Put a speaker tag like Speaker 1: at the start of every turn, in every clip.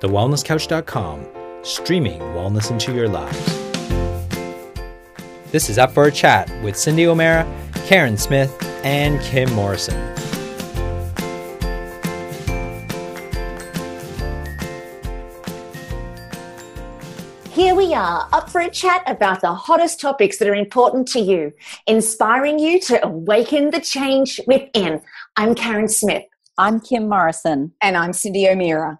Speaker 1: thewellnesscouch.com, streaming wellness into your lives. This is Up for a Chat with Cindy O'Meara, Carren Smith, and Kim Morrison.
Speaker 2: Here we are, up for a chat about the hottest topics that are important to you, inspiring you to awaken the change within. I'm Carren Smith.
Speaker 3: I'm Kim Morrison.
Speaker 4: And I'm Cindy O'Meara.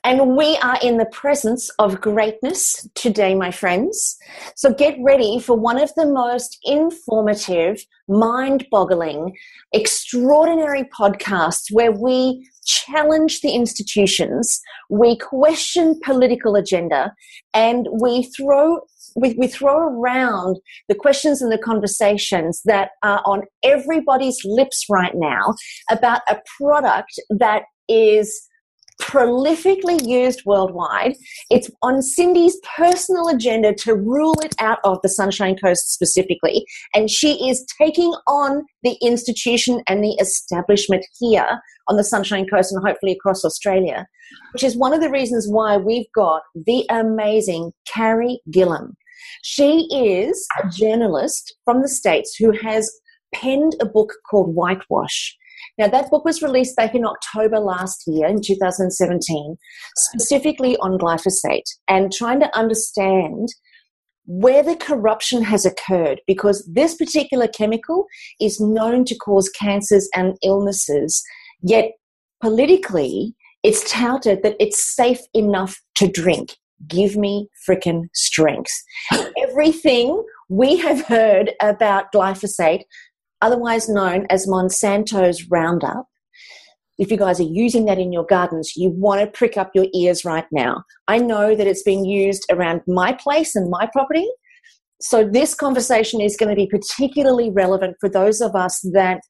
Speaker 2: And we are in the presence of greatness today, my friends. So get ready for one of the most informative, mind-boggling, extraordinary podcasts where we challenge the institutions, we question political agenda, and we throw around the questions and the conversations that are on everybody's lips right now about a product that is prolifically used worldwide. It's on Cindy's personal agenda to rule it out of the Sunshine Coast specifically, and she is taking on the institution and the establishment here on the Sunshine Coast and hopefully across Australia, which is one of the reasons why we've got the amazing Carey Gillam. She is a journalist from the States who has penned a book called Whitewash. Now, that book was released back in October last year, in 2017, specifically on glyphosate and trying to understand where the corruption has occurred, because this particular chemical is known to cause cancers and illnesses, yet politically it's touted that it's safe enough to drink. Give me frickin' strength. Everything we have heard about glyphosate, otherwise known as Monsanto's Roundup, if you guys are using that in your gardens, you want to prick up your ears right now. I know that it's been used around my place and my property, so this conversation is going to be particularly relevant for those of us that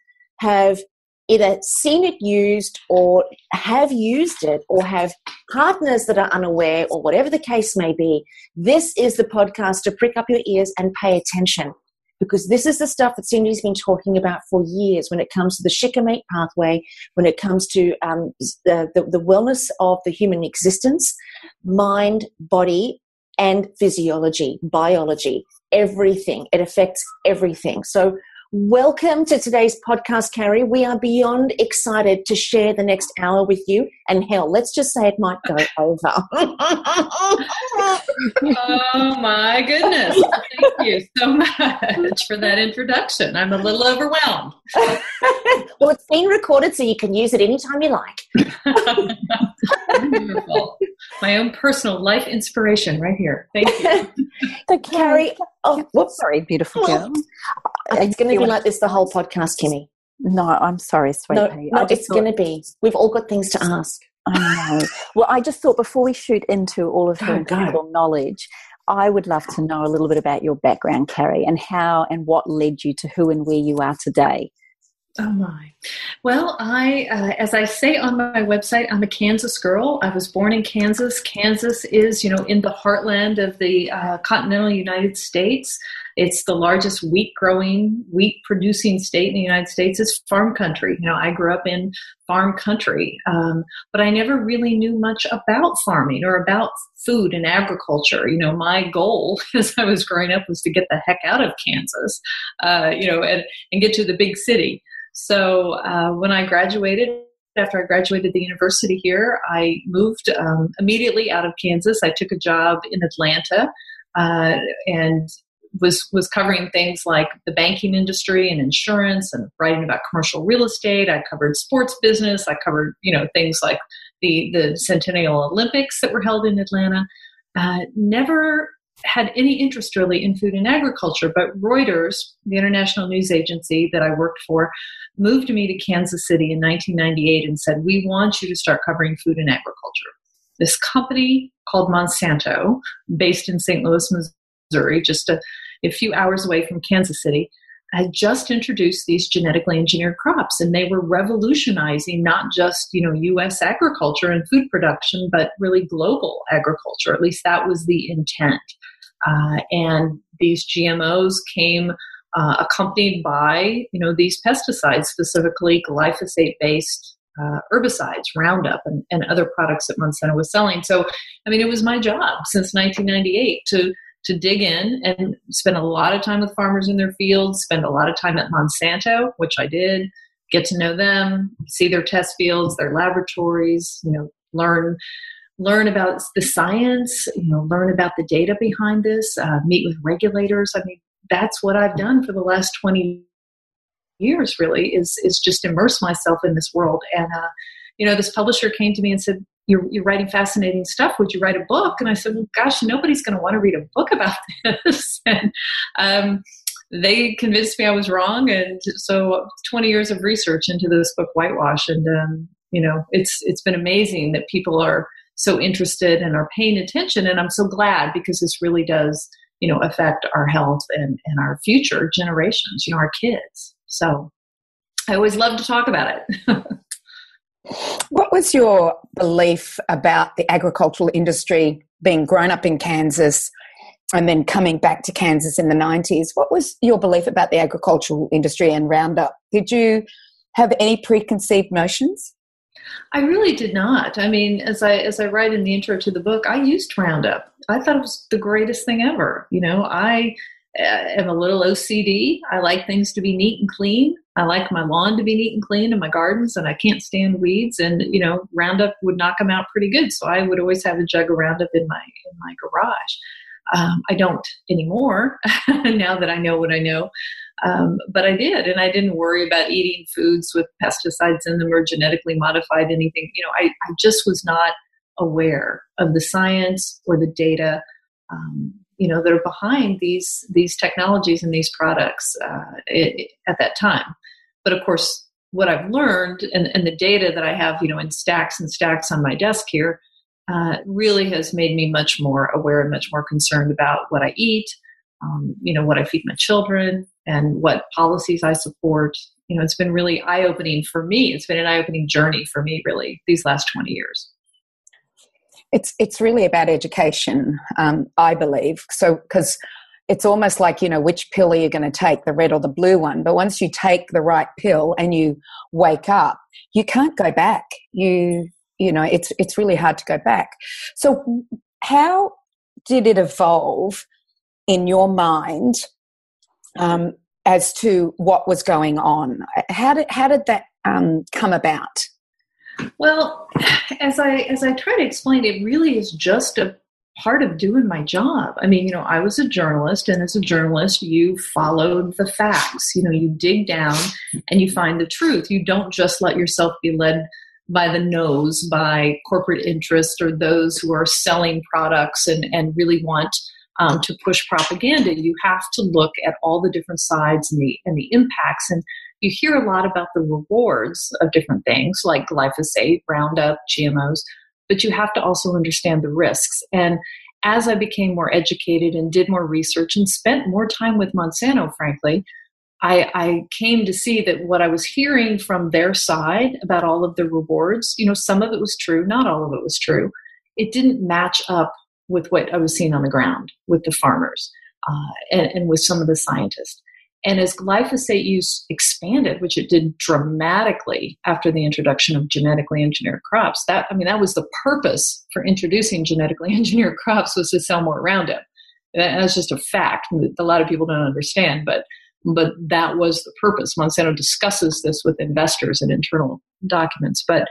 Speaker 2: have either seen it used or have used it or have partners that are unaware or whatever the case may be. This is the podcast to prick up your ears and pay attention, because this is the stuff that Cindy's been talking about for years when it comes to the shikimate pathway, when it comes to the wellness of the human existence, mind, body, and physiology, biology, everything. It affects everything. So welcome to today's podcast, Carey. We are beyond excited to share the next hour with you. And hell, let's just say it might go over.
Speaker 4: Oh, my goodness. Thank you so much for that introduction. I'm a little overwhelmed.
Speaker 2: Well, it's been recorded, so you can use it anytime you like.
Speaker 4: Wonderful. My own personal life inspiration right here. Thank you.
Speaker 2: So, Carey, whoops.
Speaker 3: Sorry, beautiful girl.
Speaker 2: It's going to be like this the whole podcast, Kimmy.
Speaker 3: No, I'm sorry, sweet pea.
Speaker 2: No, it's going to be. We've all got things to ask.
Speaker 3: I know. Well, I just thought before we shoot into all of her incredible knowledge, I would love to know a little bit about your background, Carey, and how and what led you to who and where you are today.
Speaker 4: Oh, my. Well, as I say on my website, I'm a Kansas girl. I was born in Kansas. Kansas is, in the heartland of the continental United States. It's the largest wheat-producing state in the United States. It's farm country. I grew up in farm country, but I never really knew much about farming or about food and agriculture. My goal as I was growing up was to get the heck out of Kansas, and get to the big city. So when I graduated, after I graduated the university here, I moved immediately out of Kansas. I took a job in Atlanta and was covering things like the banking industry and insurance and writing about commercial real estate. I covered sports business. I covered, things like the Centennial Olympics that were held in Atlanta. Never had any interest really in food and agriculture, but Reuters, the international news agency that I worked for, moved me to Kansas City in 1998 and said, we want you to start covering food and agriculture. This company called Monsanto, based in St. Louis, Missouri, just a few hours away from Kansas City, had just introduced these genetically engineered crops, and they were revolutionizing not just, U.S. agriculture and food production, but really global agriculture. At least that was the intent. And these GMOs came accompanied by, these pesticides, specifically glyphosate-based herbicides, Roundup, and other products that Monsanto was selling. So, I mean, it was my job since 1998 to dig in and spend a lot of time with farmers in their fields, spend a lot of time at Monsanto, which I did, get to know them, see their test fields, their laboratories, learn about the science, learn about the data behind this, meet with regulators. I mean, that's what I've done for the last 20 years, really, is just immerse myself in this world. And, this publisher came to me and said, you're writing fascinating stuff. Would you write a book? And I said, well, gosh, nobody's going to want to read a book about this. And they convinced me I was wrong. And so 20 years of research into this book, Whitewash. And, it's been amazing that people are so interested and are paying attention. And I'm so glad, because this really does, affect our health and our future generations, our kids. So I always love to talk about it.
Speaker 5: What was your belief about the agricultural industry, being grown up in Kansas and then coming back to Kansas in the 90s? What was your belief about the agricultural industry and Roundup? Did you have any preconceived notions?
Speaker 4: I really did not. I mean, as I write in the intro to the book, I used Roundup. I thought it was the greatest thing ever. I am a little OCD. I like things to be neat and clean. I like my lawn to be neat and clean in my gardens, and I can't stand weeds. And, Roundup would knock them out pretty good. So I would always have a jug of Roundup in my garage. I don't anymore now that I know what I know. But I did, and I didn't worry about eating foods with pesticides in them or genetically modified anything. I just was not aware of the science or the data, that are behind these technologies and these products at that time. But of course, what I've learned and the data that I have, in stacks and stacks on my desk here, really has made me much more aware and much more concerned about what I eat, what I feed my children, and what policies I support. It's been really eye-opening for me. It's been an eye-opening journey for me, really, these last 20 years.
Speaker 5: It's really about education, I believe. So, because it's almost like, which pill are you going to take, the red or the blue one? But once you take the right pill and you wake up, you can't go back. It's really hard to go back. So how did it evolve in your mind as to what was going on? How did that come about?
Speaker 4: Well, as I try to explain, it really is just a part of doing my job. I mean, I was a journalist, and as a journalist, you followed the facts. You dig down and you find the truth. You don't just let yourself be led by the nose by corporate interest or those who are selling products and really want to push propaganda. You have to look at all the different sides and the impacts. And you hear a lot about the rewards of different things like glyphosate, Roundup, GMOs, but you have to also understand the risks. And as I became more educated and did more research and spent more time with Monsanto, frankly, I came to see that what I was hearing from their side about all of the rewards, some of it was true, not all of it was true. It didn't match up with what I was seeing on the ground with the farmers and with some of the scientists. And as glyphosate use expanded, which it did dramatically after the introduction of genetically engineered crops, that was the purpose for introducing genetically engineered crops, was to sell more Roundup. That's just a fact that a lot of people don't understand, but that was the purpose. Monsanto discusses this with investors in internal documents. But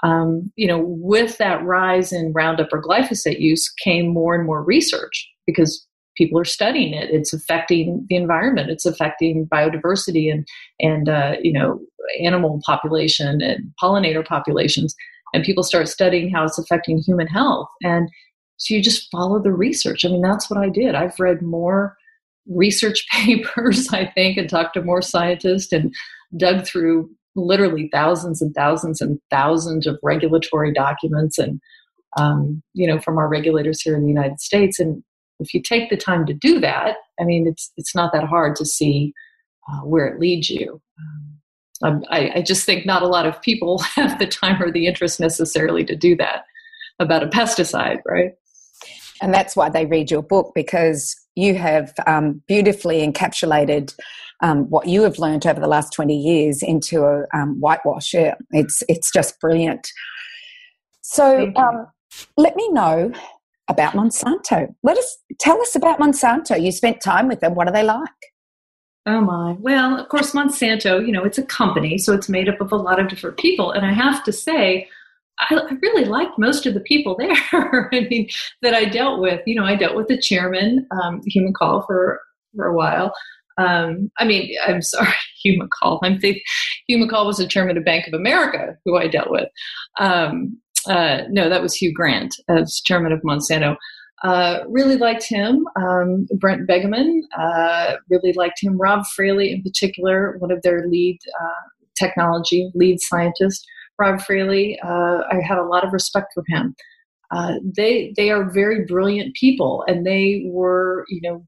Speaker 4: with that rise in Roundup or glyphosate use came more and more research, because people are studying it. It's affecting the environment. It's affecting biodiversity and animal population and pollinator populations. And people start studying how it's affecting human health. And so you just follow the research. I mean, that's what I did. I've read more research papers, I think, and talked to more scientists and dug through literally thousands and thousands and thousands of regulatory documents and, from our regulators here in the United States. And if you take the time to do that, I mean, it's not that hard to see where it leads you. I just think not a lot of people have the time or the interest necessarily to do that about a pesticide, right?
Speaker 5: And that's why they read your book, because you have beautifully encapsulated what you have learned over the last 20 years into a whitewash. Yeah, it's just brilliant. So let me know about Monsanto. Tell us about Monsanto. You spent time with them. What are they like?
Speaker 4: Oh my. Well, of course, Monsanto, it's a company, so it's made up of a lot of different people. And I have to say, I really liked most of the people there. That I dealt with. I dealt with the chairman, Human Call, for a while. I'm sorry, Human Call. Human Call was the chairman of Bank of America, who I dealt with. No, that was Hugh Grant as chairman of Monsanto. Really liked him. Brent Begeman, really liked him. Rob Fraley, in particular, one of their lead scientists. Rob Fraley, I had a lot of respect for him. They are very brilliant people, and they were,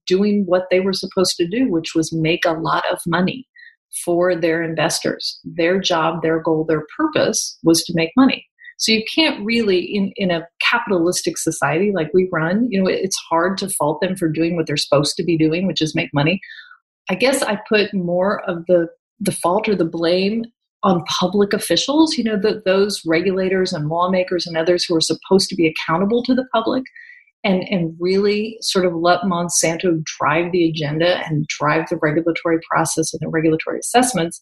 Speaker 4: doing what they were supposed to do, which was make a lot of money for their investors. Their job, their goal, their purpose was to make money. So you can't really, in a capitalistic society like we run, it's hard to fault them for doing what they're supposed to be doing, which is make money. I guess I put more of the fault or the blame on public officials, those regulators and lawmakers and others who are supposed to be accountable to the public, and really sort of let Monsanto drive the agenda and drive the regulatory process and the regulatory assessments.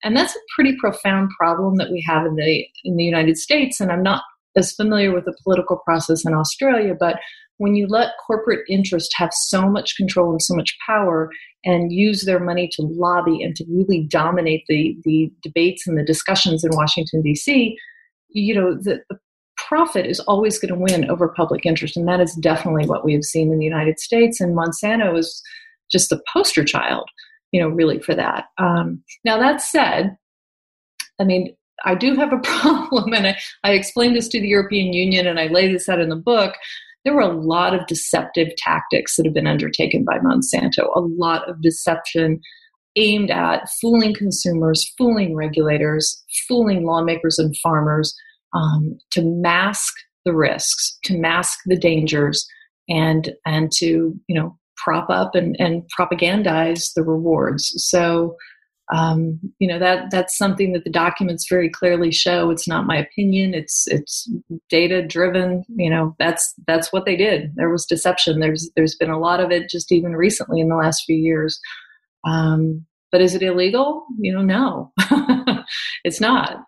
Speaker 4: And that's a pretty profound problem that we have in the United States. And I'm not as familiar with the political process in Australia, but when you let corporate interest have so much control and so much power and use their money to lobby and to really dominate the debates and the discussions in Washington, D.C., the profit is always going to win over public interest. And that is definitely what we have seen in the United States. And Monsanto is just the poster child, really for that. Now, that said, I do have a problem, and I explained this to the European Union, and I lay this out in the book. There were a lot of deceptive tactics that have been undertaken by Monsanto, a lot of deception aimed at fooling consumers, fooling regulators, fooling lawmakers and farmers, to mask the risks, to mask the dangers, and to, prop up and propagandize the rewards. So, that's something that the documents very clearly show. It's not my opinion. It's data driven. That's what they did. There was deception. There's been a lot of it just even recently in the last few years. But is it illegal? No, it's not.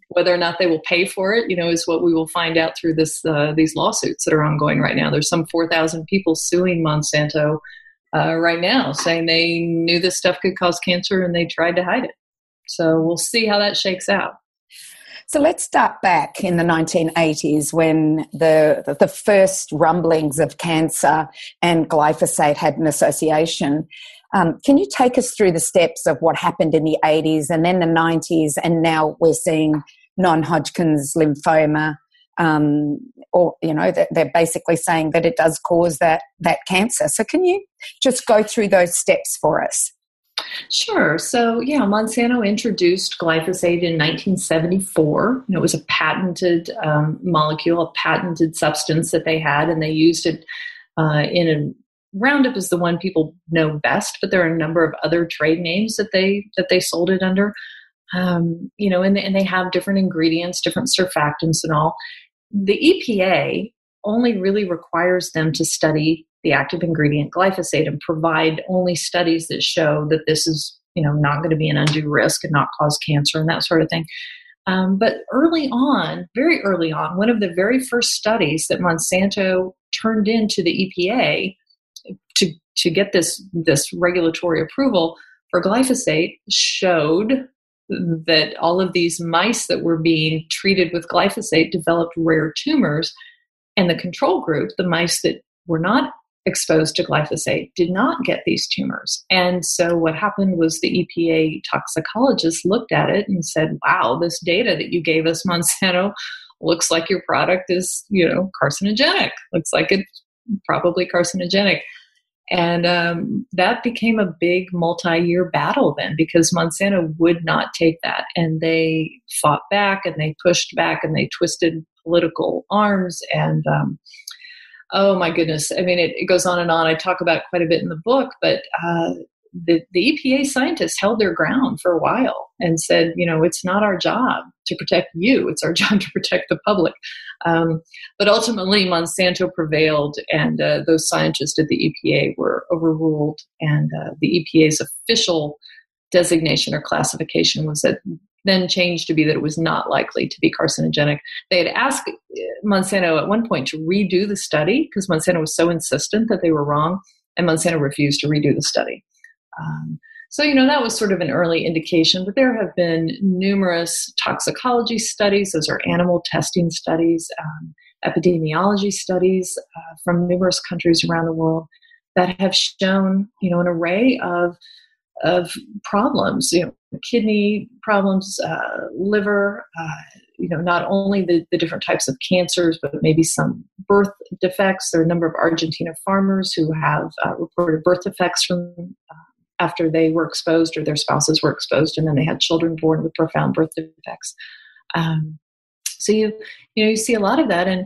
Speaker 4: Whether or not they will pay for it, is what we will find out through these lawsuits that are ongoing right now. There's some 4,000 people suing Monsanto right now, saying they knew this stuff could cause cancer and they tried to hide it. So we'll see how that shakes out.
Speaker 5: So let's start back in the 1980s when the first rumblings of cancer and glyphosate had an association. Can you take us through the steps of what happened in the 80s and then the 90s, and now we're seeing non-Hodgkin's lymphoma, they're basically saying that it does cause that cancer. So can you just go through those steps for us?
Speaker 4: Sure. So, Monsanto introduced glyphosate in 1974. It was a patented molecule, a patented substance that they had, and they used it in a Roundup is the one people know best, but there are a number of other trade names that they sold it under. And they have different ingredients, different surfactants and all. The EPA only really requires them to study the active ingredient glyphosate and provide only studies that show that this is, not going to be an undue risk and not cause cancer and that sort of thing. But very early on, one of the very first studies that Monsanto turned into the EPA to get this regulatory approval for glyphosate showed that all of these mice that were being treated with glyphosate developed rare tumors, and the control group, the mice that were not exposed to glyphosate, did not get these tumors. And so what happened was the EPA toxicologists looked at it and said, wow, this data that you gave us, Monsanto, looks like your product is, carcinogenic. Looks like it's probably carcinogenic. And that became a big multi-year battle then, because Monsanto would not take that. And they fought back and they pushed back and they twisted political arms. And Oh my goodness. I mean, it goes on and on. I talk about it quite a bit in the book, but the EPA scientists held their ground for a while and said, it's not our job to protect you. It's our job to protect the public. But ultimately, Monsanto prevailed, and those scientists at the EPA were overruled. And the EPA's official designation or classification was then changed to be that it was not likely to be carcinogenic. They had asked Monsanto at one point to redo the study because Monsanto was so insistent that they were wrong, and Monsanto refused to redo the study. So that was sort of an early indication, but there have been numerous toxicology studies. Those are animal testing studies, epidemiology studies from numerous countries around the world that have shown, an array of problems, kidney problems, liver, not only the different types of cancers, but maybe some birth defects. There are a number of Argentina farmers who have reported birth defects from after they were exposed or their spouses were exposed, and then they had children born with profound birth defects. So you see a lot of that. And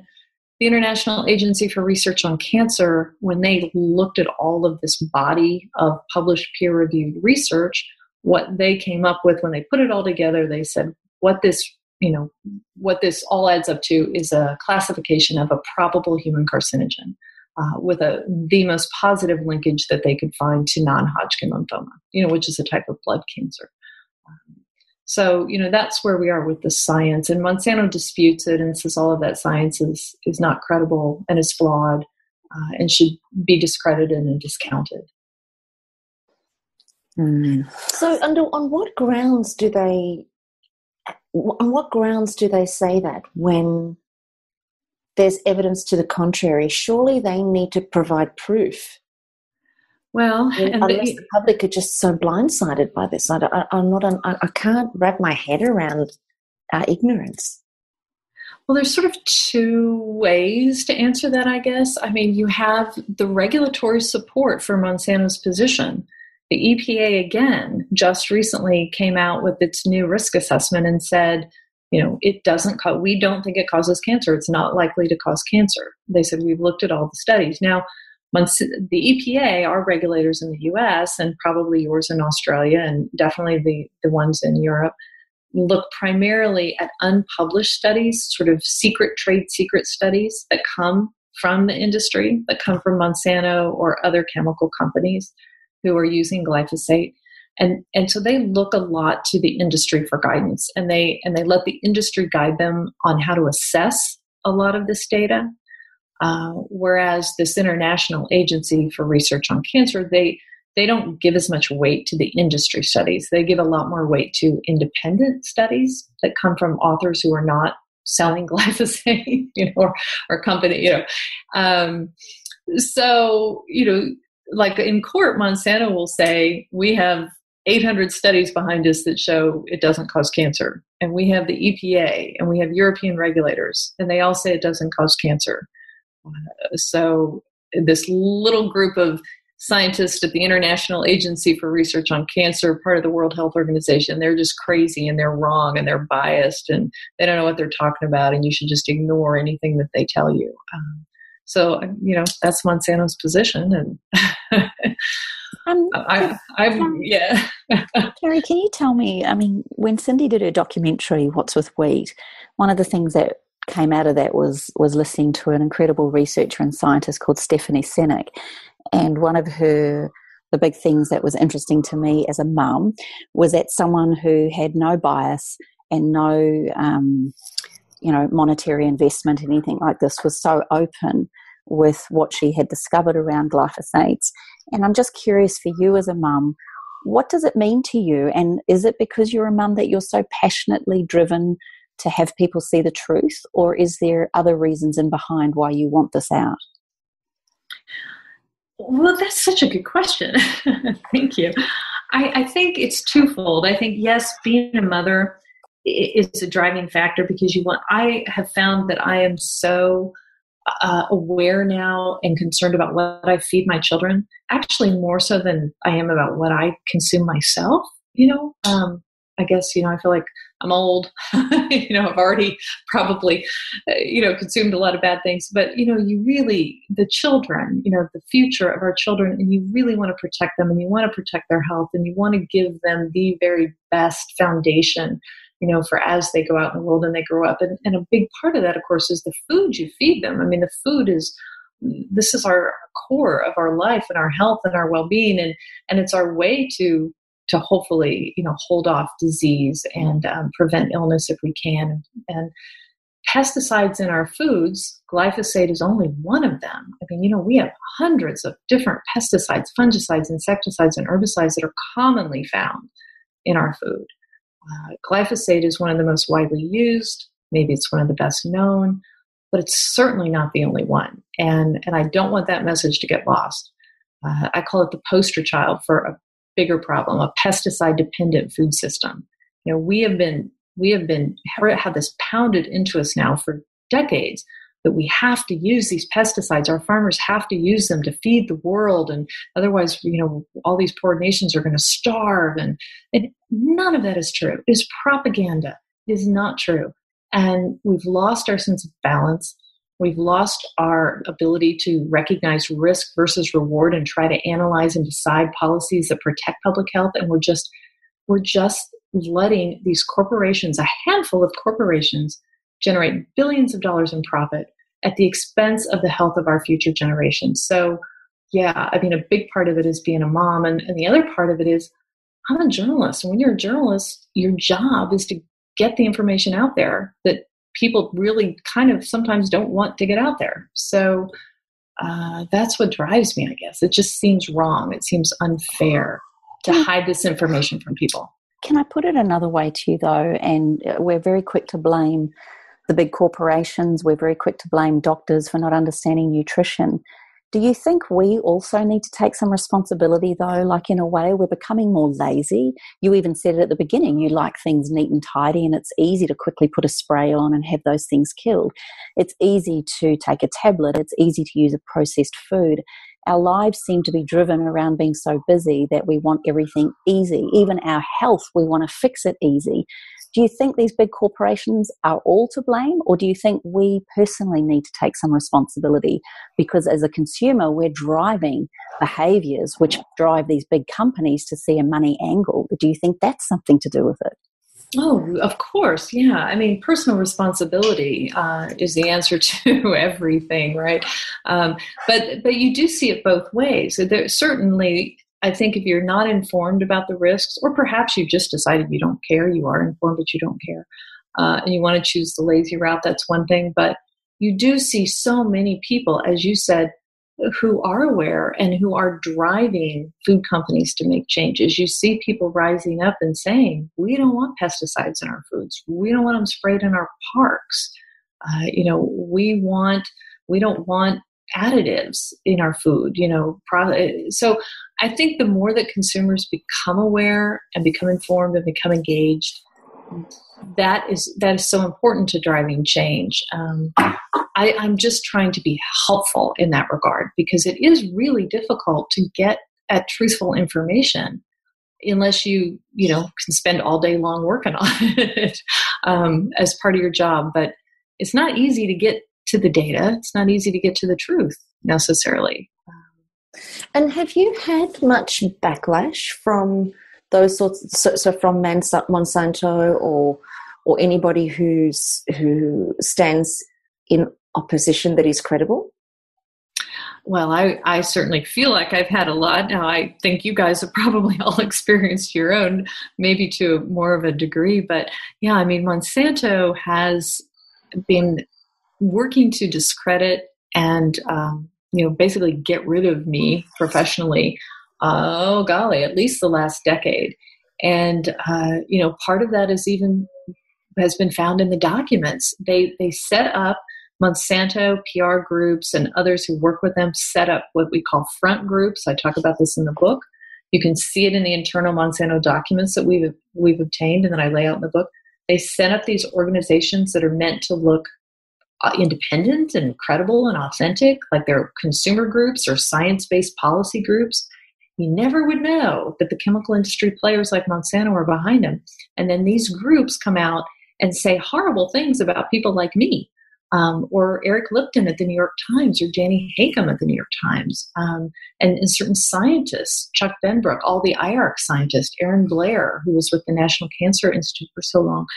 Speaker 4: the International Agency for Research on Cancer, when they looked at all of this body of published peer-reviewed research, what they came up with when they put it all together, they said what this all adds up to is a classification of a probable human carcinogen. With the most positive linkage that they could find to non-Hodgkin lymphoma, which is a type of blood cancer. So that's where we are with the science. And Monsanto disputes it and says all of that science is not credible and is flawed and should be discredited and discounted.
Speaker 2: So on what grounds do they say that when there's evidence to the contrary? Surely they need to provide proof.
Speaker 4: Well,
Speaker 2: unless the public are just so blindsided by this, I can't wrap my head around our ignorance.
Speaker 4: Well, there's sort of two ways to answer that, I guess. I mean, you have the regulatory support for Monsanto's position. The EPA, again, just recently came out with its new risk assessment and said, it doesn't we don't think it causes cancer. It's not likely to cause cancer. They said, we've looked at all the studies. Now, the EPA, our regulators in the US, and probably yours in Australia, and definitely the ones in Europe, look primarily at unpublished studies, sort of trade secret studies that come from the industry, that come from Monsanto or other chemical companies who are using glyphosate. And so they look a lot to the industry for guidance, and they let the industry guide them on how to assess a lot of this data. Whereas this International Agency for Research on Cancer, they don't give as much weight to the industry studies. They give a lot more weight to independent studies that come from authors who are not selling glyphosate, or company, So, like in court, Monsanto will say, we have 800 studies behind us that show it doesn't cause cancer. And we have the EPA and we have European regulators, and they all say it doesn't cause cancer. So this little group of scientists at the International Agency for Research on Cancer, part of the World Health Organization, they're just crazy and they're wrong and they're biased and they don't know what they're talking about, and you should just ignore anything that they tell you. So, that's Monsanto's position. And yeah.
Speaker 3: Carey, can you tell me, when Cindy did her documentary, What's with Wheat, one of the things that came out of that was listening to an incredible researcher and scientist called Stephanie Senek. And one of the big things that was interesting to me as a mum was that someone who had no bias and no, monetary investment in anything like this was so open with what she had discovered around glyphosates. And I'm just curious for you as a mum, what does it mean to you? And is it because you're a mum that you're so passionately driven to have people see the truth, or is there other reasons in behind why you want this out?
Speaker 4: Well, that's such a good question. Thank you. I think it's twofold. I think, yes, being a mother is a driving factor because I have found that I am so aware now and concerned about what I feed my children, actually more so than I am about what I consume myself. I guess, I feel like I'm old, I've already probably, consumed a lot of bad things, but, you really, the children, the future of our children, and you really want to protect them, and you want to protect their health, and you want to give them the very best foundation, for as they go out in the world and they grow up. And a big part of that, of course, is the food you feed them. I mean, the food this is our core of our life and our health and our well-being. And it's our way to hopefully, hold off disease and prevent illness if we can. And pesticides in our foods, glyphosate is only one of them. I mean, we have hundreds of different pesticides, fungicides, insecticides, and herbicides that are commonly found in our food. Glyphosate is one of the most widely used. Maybe it's one of the best known, but it's certainly not the only one. And I don't want that message to get lost. I call it the poster child for a bigger problem, a pesticide-dependent food system. We have had this pounded into us now for decades that we have to use these pesticides. Our farmers have to use them to feed the world, and otherwise, all these poor nations are going to starve. And none of that is true. It is propaganda. It is not true. And we've lost our sense of balance. We've lost our ability to recognize risk versus reward and try to analyze and decide policies that protect public health. And we're just letting these corporations, a handful of corporations, generate billions of dollars in profit at the expense of the health of our future generations. So, yeah, I mean, a big part of it is being a mom. And the other part of it is I'm a journalist. And when you're a journalist, your job is to get the information out there that people really kind of sometimes don't want to get out there. So that's what drives me, I guess. It just seems wrong. It seems unfair to hide this information from people.
Speaker 3: Can I put it another way to you, though? And we're very quick to blame the big corporations. We're very quick to blame doctors for not understanding nutrition. Do you think we also need to take some responsibility, though? Like, in a way, we're becoming more lazy. You even said it at the beginning. You like things neat and tidy, and it's easy to quickly put a spray on and have those things killed. It's easy to take a tablet. It's easy to use a processed food. Our lives seem to be driven around being so busy that we want everything easy. Even our health, we want to fix it easy. Do you think these big corporations are all to blame, or do you think we personally need to take some responsibility? Because as a consumer, we're driving behaviors which drive these big companies to see a money angle. Do you think that's something to do with it?
Speaker 4: Oh, of course. Yeah. I mean, personal responsibility is the answer to everything, right? But you do see it both ways. There, certainly, I think if you're not informed about the risks, or perhaps you've just decided you don't care, you are informed but you don't care, and you want to choose the lazy route, that's one thing. But you do see so many people, as you said, who are aware and who are driving food companies to make changes. You see people rising up and saying, we don't want pesticides in our foods. We don't want them sprayed in our parks. We don't want additives in our food, So I think the more that consumers become aware and become informed and become engaged, that is so important to driving change. I'm just trying to be helpful in that regard, because it is really difficult to get at truthful information unless you can spend all day long working on it as part of your job. But it's not easy to get to the data. It's not easy to get to the truth necessarily.
Speaker 2: And have you had much backlash from those sorts? So from Monsanto or anybody who stands in opposition that is credible?
Speaker 4: Well, I certainly feel like I've had a lot. Now, I think you guys have probably all experienced your own, maybe to more of a degree. But yeah, I mean, Monsanto has been working to discredit and, basically get rid of me professionally, at least the last decade. And, part of that has been found in the documents. They set up, Monsanto, PR groups, and others who work with them set up what we call front groups. I talk about this in the book. You can see it in the internal Monsanto documents that we've obtained and that I lay out in the book. They set up these organizations that are meant to look independent and credible and authentic, like they're consumer groups or science-based policy groups. you never would know that the chemical industry players like Monsanto are behind them. And then these groups come out and say horrible things about people like me, or Eric Lipton at the New York Times, or Danny Hakam at the New York Times, and certain scientists, Chuck Benbrook, all the IARC scientists, Aaron Blair, who was with the National Cancer Institute for so long.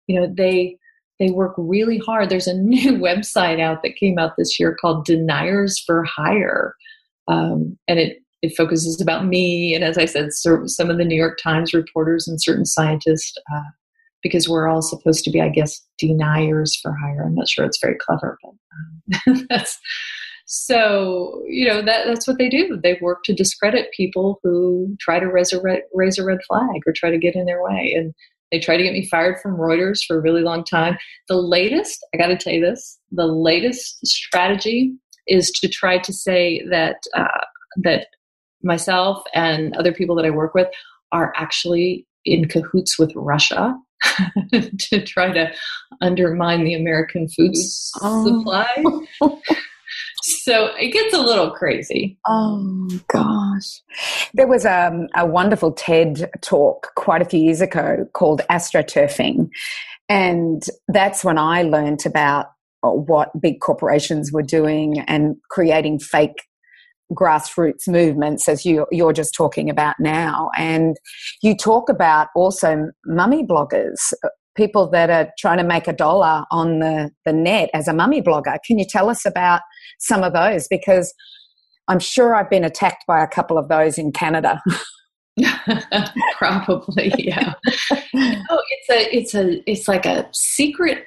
Speaker 4: They work really hard. There's a new website out that came out this year called Deniers for Hire, and it focuses about me, and as I said, some of the New York Times reporters and certain scientists, because we're all supposed to be, I guess, deniers for hire. I'm not sure it's very clever, but that's what they do. They work to discredit people who try to raise a red flag or try to get in their way. And they try to get me fired from Reuters for a really long time. The latest, I got to tell you this, the latest strategy is to try to say that myself and other people that I work with are actually in cahoots with Russia to try to undermine the American food supply. So it gets a little crazy.
Speaker 5: Oh, gosh. There was a wonderful TED talk quite a few years ago called astroturfing. And that's when I learned about what big corporations were doing and creating fake grassroots movements, as you're just talking about now. And you talk about also mummy bloggers, people that are trying to make $1 on the net as a mummy blogger. Can you tell us about some of those? Because I'm sure I've been attacked by a couple of those in Canada.
Speaker 4: Probably, yeah. It's like a secret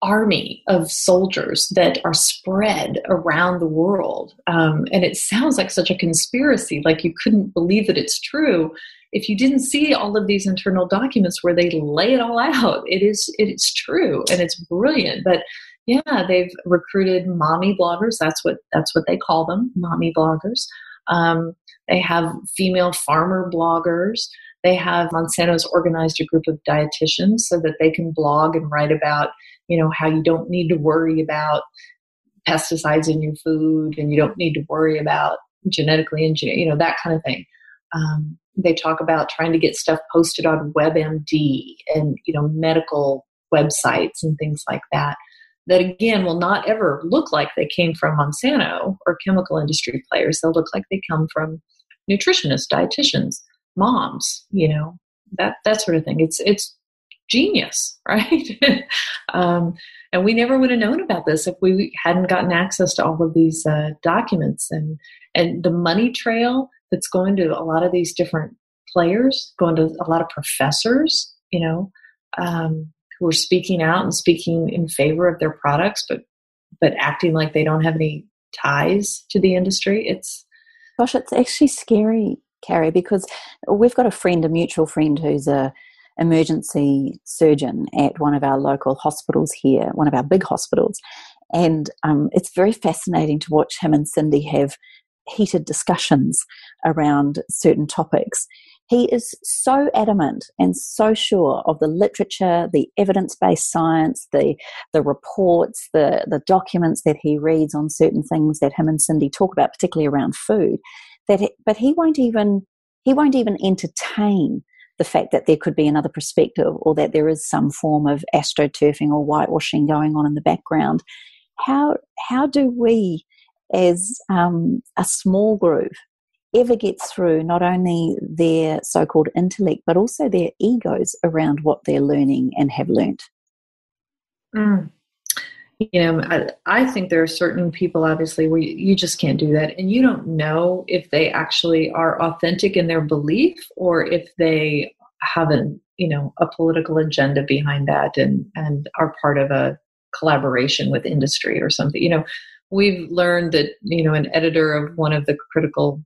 Speaker 4: army of soldiers that are spread around the world. And it sounds like such a conspiracy, like you couldn't believe that it's true if you didn't see all of these internal documents where they lay it all out. It is true, and it's brilliant. But yeah, they've recruited mommy bloggers. That's what they call them, mommy bloggers. They have female farmer bloggers. They have Monsanto's organized a group of dietitians so that they can blog and write about, how you don't need to worry about pesticides in your food, and you don't need to worry about genetically engineered, that kind of thing. They talk about trying to get stuff posted on WebMD and, medical websites and things like that, that again will not ever look like they came from Monsanto or chemical industry players. They'll look like they come from nutritionists, dietitians, moms, that sort of thing. It's genius, right? And we never would have known about this if we hadn't gotten access to all of these documents and the money trail that's going to a lot of these different players, going to a lot of professors, who are speaking out and speaking in favor of their products, but acting like they don't have any ties to the industry. It's
Speaker 3: actually scary, Carey, because we've got a mutual friend who's a emergency surgeon at one of our local hospitals here, one of our big hospitals. And it's very fascinating to watch him and Cindy have heated discussions around certain topics. He is so adamant and so sure of the literature, the evidence-based science, the reports, the documents that he reads on certain things that him and Cindy talk about, particularly around food, but he won't even entertain the fact that there could be another perspective or that there is some form of astroturfing or whitewashing going on in the background. How do we, as a small group, ever get through not only their so-called intellect but also their egos around what they're learning and have learnt?
Speaker 4: I think there are certain people, obviously, where you just can't do that. And you don't know if they actually are authentic in their belief or if they have a political agenda behind that and are part of a collaboration with industry or something. We've learned that, an editor of one of the critical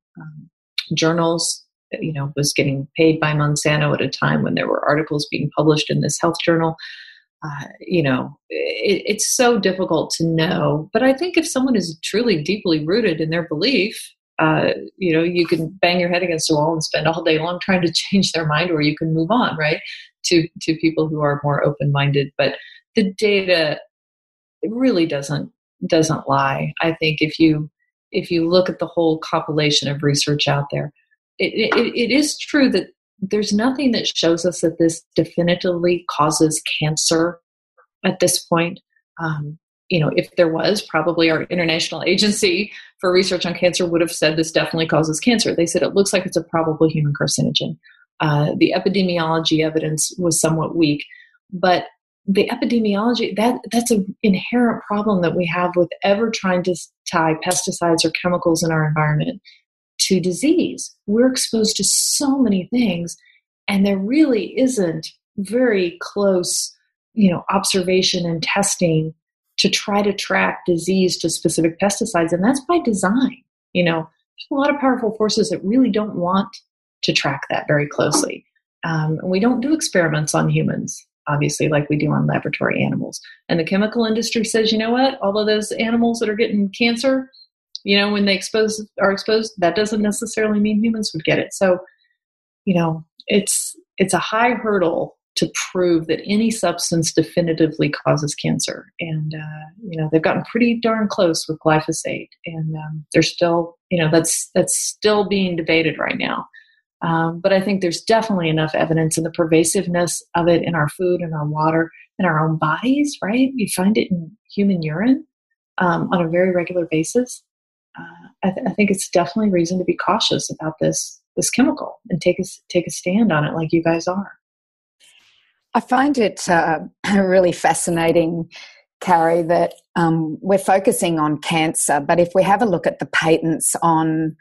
Speaker 4: journals, was getting paid by Monsanto at a time when there were articles being published in this health journal. It's so difficult to know. But I think if someone is truly deeply rooted in their belief, you can bang your head against a wall and spend all day long trying to change their mind, or you can move on, right, to people who are more open-minded. But the data, it really doesn't lie. I think if you look at the whole compilation of research out there, it is true that there's nothing that shows us that this definitively causes cancer at this point. If there was, probably our International Agency for Research on Cancer would have said this definitely causes cancer. They said it looks like it's a probable human carcinogen. The epidemiology evidence was somewhat weak, but the epidemiology, that's an inherent problem that we have with ever trying to tie pesticides or chemicals in our environment to disease. We're exposed to so many things, and there really isn't very close, observation and testing to try to track disease to specific pesticides. And that's by design. There's a lot of powerful forces that really don't want to track that very closely. And we don't do experiments on humans, obviously, like we do on laboratory animals. And the chemical industry says, you know what, all of those animals that are getting cancer, when they are exposed, that doesn't necessarily mean humans would get it. So, it's a high hurdle to prove that any substance definitively causes cancer. And, they've gotten pretty darn close with glyphosate. And they're still, that's still being debated right now. But I think there's definitely enough evidence in the pervasiveness of it in our food and our water and our own bodies, right? You find it in human urine on a very regular basis. I think it's definitely reason to be cautious about this chemical and take a stand on it like you guys are.
Speaker 5: I find it really fascinating, Carey, that we're focusing on cancer, but if we have a look at the patents on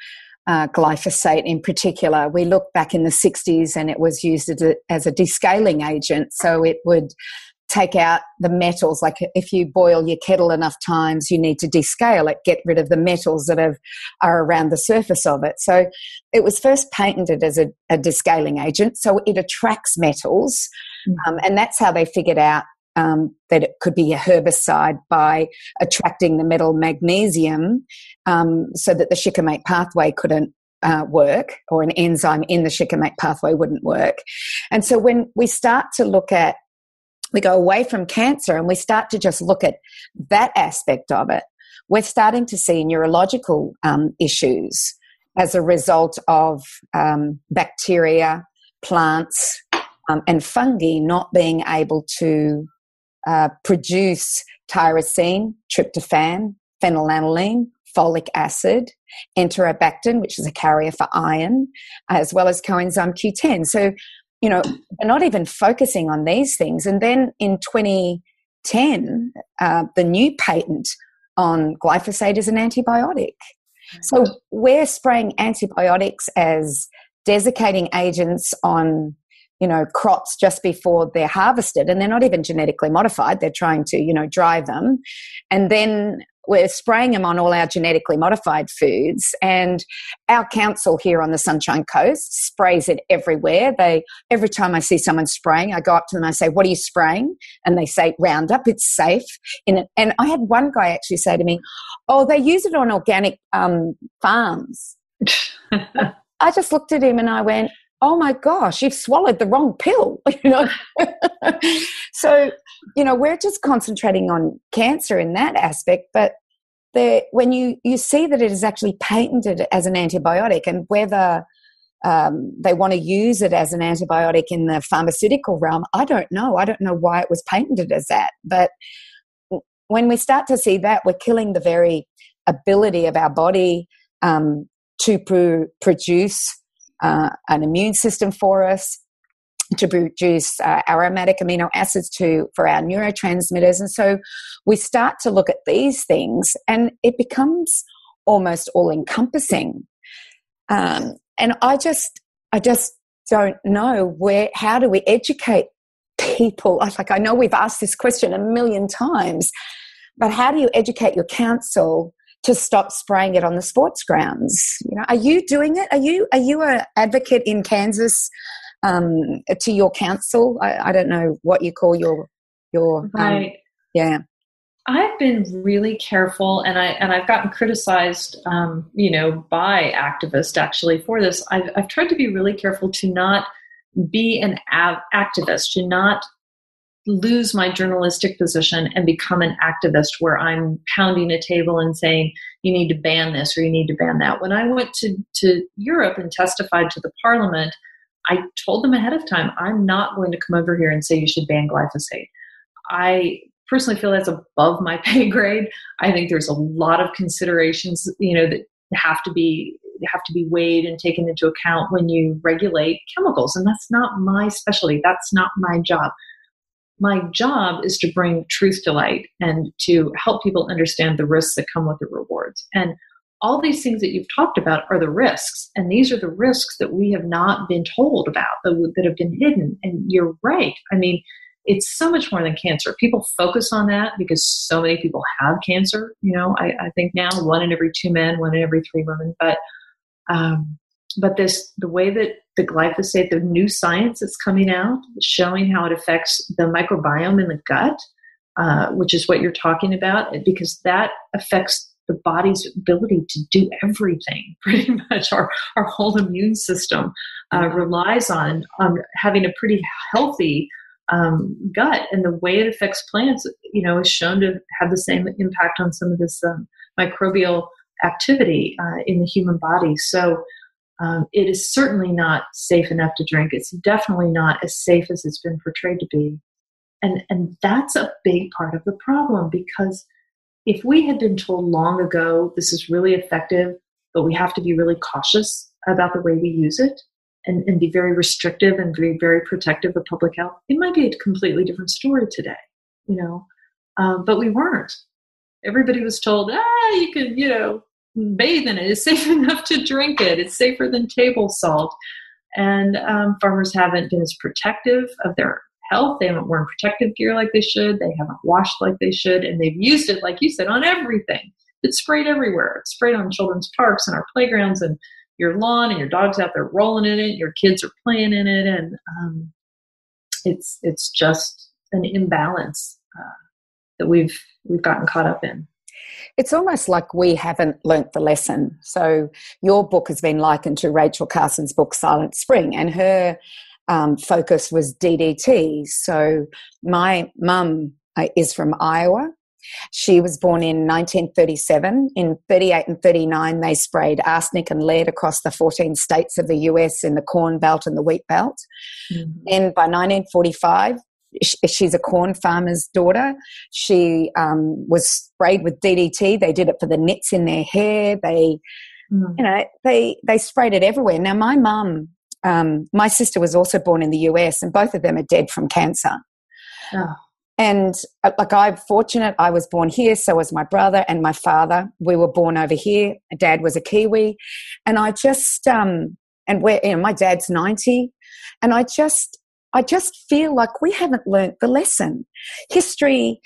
Speaker 5: glyphosate in particular, we look back in the 60s and it was used as a descaling agent. So it would take out the metals. Like if you boil your kettle enough times, you need to descale it, get rid of the metals that are around the surface of it. So it was first patented as a descaling agent. So it attracts metals. And that's how they figured out that it could be a herbicide by attracting the metal magnesium so that the shikimate pathway couldn't work, or an enzyme in the shikimate pathway wouldn't work. And so when we start to we go away from cancer and we start to just look at that aspect of it, we're starting to see neurological issues as a result of bacteria, plants, and fungi not being able to produce tyrosine, tryptophan, phenylalanine, folic acid, enterobactin, which is a carrier for iron, as well as coenzyme Q10. So, they're not even focusing on these things. And then in 2010, the new patent on glyphosate is an antibiotic. So we're spraying antibiotics as desiccating agents on crops just before they're harvested, and they're not even genetically modified. They're trying to, dry them. And then we're spraying them on all our genetically modified foods. And our council here on the Sunshine Coast sprays it everywhere. Every time I see someone spraying, I go up to them and I say, "What are you spraying?" And they say, "Roundup, it's safe." And I had one guy actually say to me, "Oh, they use it on organic farms." I just looked at him and I went, "Oh my gosh, you've swallowed the wrong pill." So, we're just concentrating on cancer in that aspect, but when you see that it is actually patented as an antibiotic, and whether they want to use it as an antibiotic in the pharmaceutical realm, I don't know. I don't know why it was patented as that. But when we start to see that, we're killing the very ability of our body to produce an immune system for us, to produce aromatic amino acids for our neurotransmitters. And so we start to look at these things and it becomes almost all-encompassing. And I just don't know how do we educate people? I know we've asked this question a million times, but how do you educate your council to stop spraying it on the sports grounds? Are you doing it? Are you an advocate in Kansas to your council? I don't know what you call your
Speaker 4: right.
Speaker 5: Yeah.
Speaker 4: I've been really careful, and I've gotten criticized, by activists actually for this. I've tried to be really careful to not be an activist, to not lose my journalistic position and become an activist where I'm pounding a table and saying, you need to ban this or you need to ban that. When I went to Europe and testified to the parliament, I told them ahead of time, I'm not going to come over here and say you should ban glyphosate. I personally feel that's above my pay grade. I think there's a lot of considerations, that have to be weighed and taken into account when you regulate chemicals. And that's not my specialty. That's not my job. My job is to bring truth to light and to help people understand the risks that come with the rewards. And all these things that you've talked about are the risks. And these are the risks that we have not been told about, that have been hidden. And you're right. I mean, it's so much more than cancer. People focus on that because so many people have cancer. I think now 1 in every 2 men, 1 in every 3 women. But the way that the glyphosate, the new science that's coming out, showing how it affects the microbiome in the gut, which is what you're talking about, because that affects the body's ability to do everything. Pretty much our whole immune system relies on having a pretty healthy gut, and the way it affects plants, is shown to have the same impact on some of this microbial activity in the human body. So it is certainly not safe enough to drink. It's definitely not as safe as it's been portrayed to be. And that's a big part of the problem, because if we had been told long ago, this is really effective, but we have to be really cautious about the way we use it and be very restrictive and be very protective of public health, it might be a completely different story today, but we weren't. Everybody was told, you can, bathe in it. It's safe enough to drink it. It's safer than table salt. And farmers haven't been as protective of their health. They haven't worn protective gear like they should. They haven't washed like they should. And they've used it, like you said, on everything. It's sprayed everywhere. It's sprayed on children's parks and our playgrounds and your lawn, and your dog's out there rolling in it. Your kids are playing in it. And it's just an imbalance that we've gotten caught up in.
Speaker 5: It's almost like we haven't learnt the lesson. So your book has been likened to Rachel Carson's book, Silent Spring, and her focus was DDT. So my mum is from Iowa. She was born in 1937. In 38 and 39, they sprayed arsenic and lead across the 14 states of the US in the Corn Belt and the Wheat Belt. Mm-hmm. Then by 1945, she's a corn farmer's daughter. She was sprayed with DDT. They did it for the nits in their hair. They sprayed it everywhere. Now, my mum, my sister was also born in the US, and both of them are dead from cancer. Oh. And I'm fortunate, I was born here, so was my brother and my father. We were born over here. Dad was a Kiwi. And I just, my dad's 90, and I just feel like we haven't learnt the lesson. History,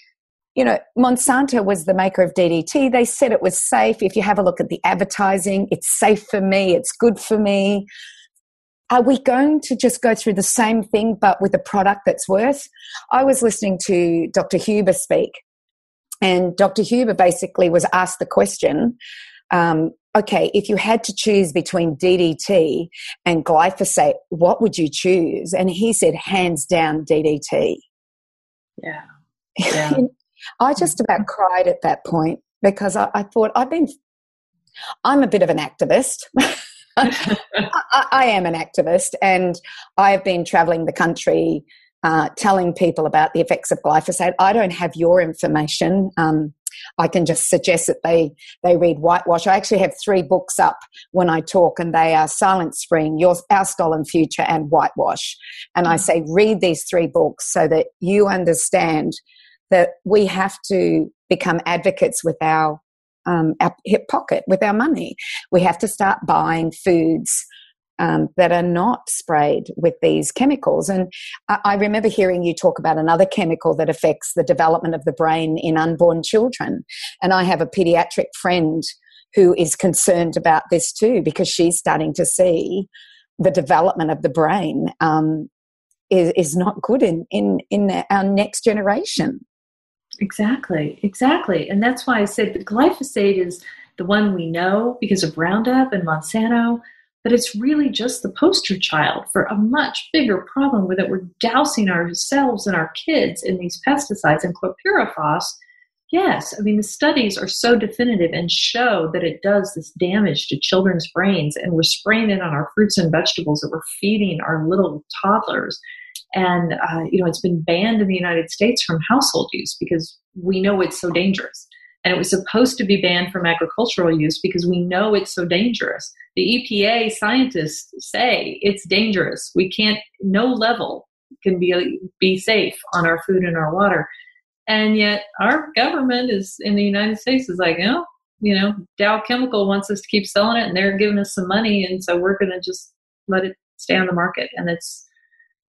Speaker 5: Monsanto was the maker of DDT. They said it was safe. If you have a look at the advertising, it's safe for me, it's good for me. Are we going to just go through the same thing but with a product that's worse? I was listening to Dr. Huber speak, and Dr. Huber basically was asked the question, okay, if you had to choose between DDT and glyphosate, what would you choose? And he said, hands down, DDT.
Speaker 4: Yeah.
Speaker 5: I just about cried at that point, because I thought I'm a bit of an activist. I am an activist, and I have been traveling the country telling people about the effects of glyphosate. I don't have your information. I can just suggest that they read Whitewash. I actually have 3 books up when I talk, and they are Silent Spring, Our Stolen Future, and Whitewash. And I say read these 3 books so that you understand that we have to become advocates with our hip pocket, with our money. We have to start buying foods that are not sprayed with these chemicals. And I remember hearing you talk about another chemical that affects the development of the brain in unborn children. And I have a pediatric friend who is concerned about this too, because she's starting to see the development of the brain is not good in our next generation.
Speaker 4: Exactly. And that's why I said the glyphosate is the one we know because of Roundup and Monsanto, but it's really just the poster child for a much bigger problem with it. We're dousing ourselves and our kids in these pesticides, and chlorpyrifos, Yes. I mean, the studies are so definitive and show that it does this damage to children's brains, and we're spraying it on our fruits and vegetables that we're feeding our little toddlers. And, it's been banned in the United States from household use because we know it's so dangerous. And it was supposed to be banned from agricultural use because we know it's so dangerous. The EPA scientists say it's dangerous. No level can be safe on our food and our water. And yet our government in the United States is like, Dow Chemical wants us to keep selling it and they're giving us some money. And so we're going to just let it stay on the market. And it's,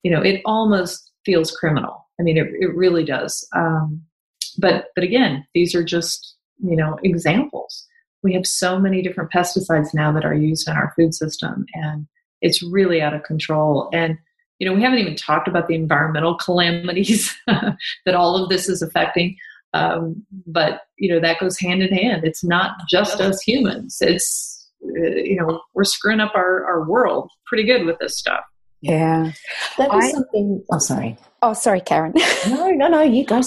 Speaker 4: it almost feels criminal. I mean, it really does. But again, these are just, examples. We have so many different pesticides now that are used in our food system, and it's really out of control. And, we haven't even talked about the environmental calamities that all of this is affecting. But, that goes hand in hand. It's not just us humans. It's, we're screwing up our world pretty good with this stuff.
Speaker 5: Yeah.
Speaker 2: That was something. Oh, sorry.
Speaker 5: Oh, sorry, Carren.
Speaker 2: No, you go.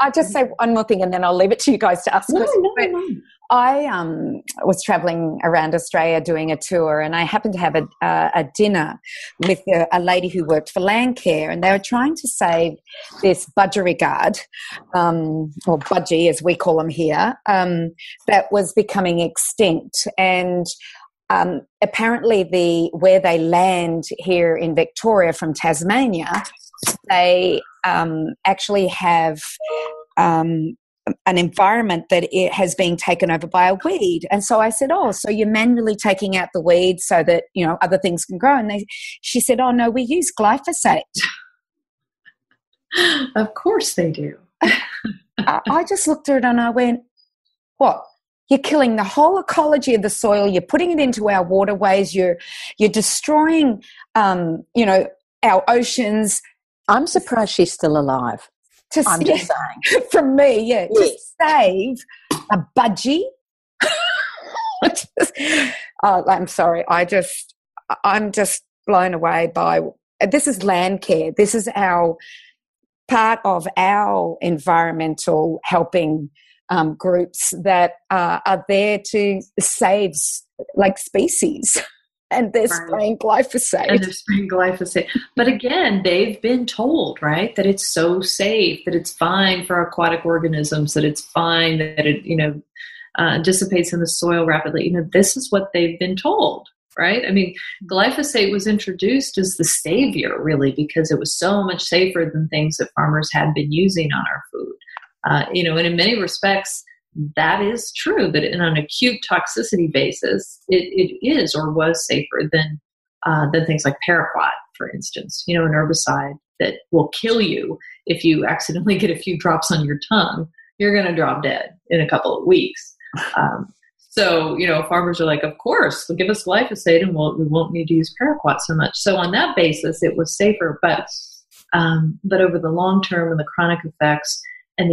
Speaker 5: I'll just say one more thing and then I'll leave it to you guys to ask questions.
Speaker 2: No.
Speaker 5: I was traveling around Australia doing a tour, and I happened to have a dinner with a lady who worked for Landcare, and they were trying to save this budgerigard, or budgie as we call them here, that was becoming extinct. And apparently where they land here in Victoria from Tasmania, they actually have an environment that it has been taken over by a weed. And so I said, so you're manually taking out the weeds so that, other things can grow. And she said, oh, no, we use glyphosate.
Speaker 4: Of course they do.
Speaker 5: I just looked at it and I went, what? You're killing the whole ecology of the soil. You're putting it into our waterways. You're destroying, our oceans.
Speaker 3: I'm surprised she's still alive. I'm just saying.
Speaker 5: From me, yes. To save a budgie. I'm sorry. I'm just blown away by, this is Landcare. This is part of our environmental helping groups that are there to save species. And they're spraying glyphosate. But again, they've been told, right, that it's so safe, that it's fine for aquatic organisms, that it's fine, that it, dissipates in the soil rapidly. This is what they've been told, right? I mean, glyphosate was introduced as the savior, really, because it was so much safer than things that farmers had been using on our food. And in many respects, that is true, that in an acute toxicity basis, it is or was safer than things like paraquat, for instance, an herbicide that will kill you if you accidentally get a few drops on your tongue. You're going to drop dead in a couple of weeks. So farmers are like, of course, they'll give us glyphosate and we won't need to use paraquat so much. So on that basis, it was safer. But over the long term and the chronic effects and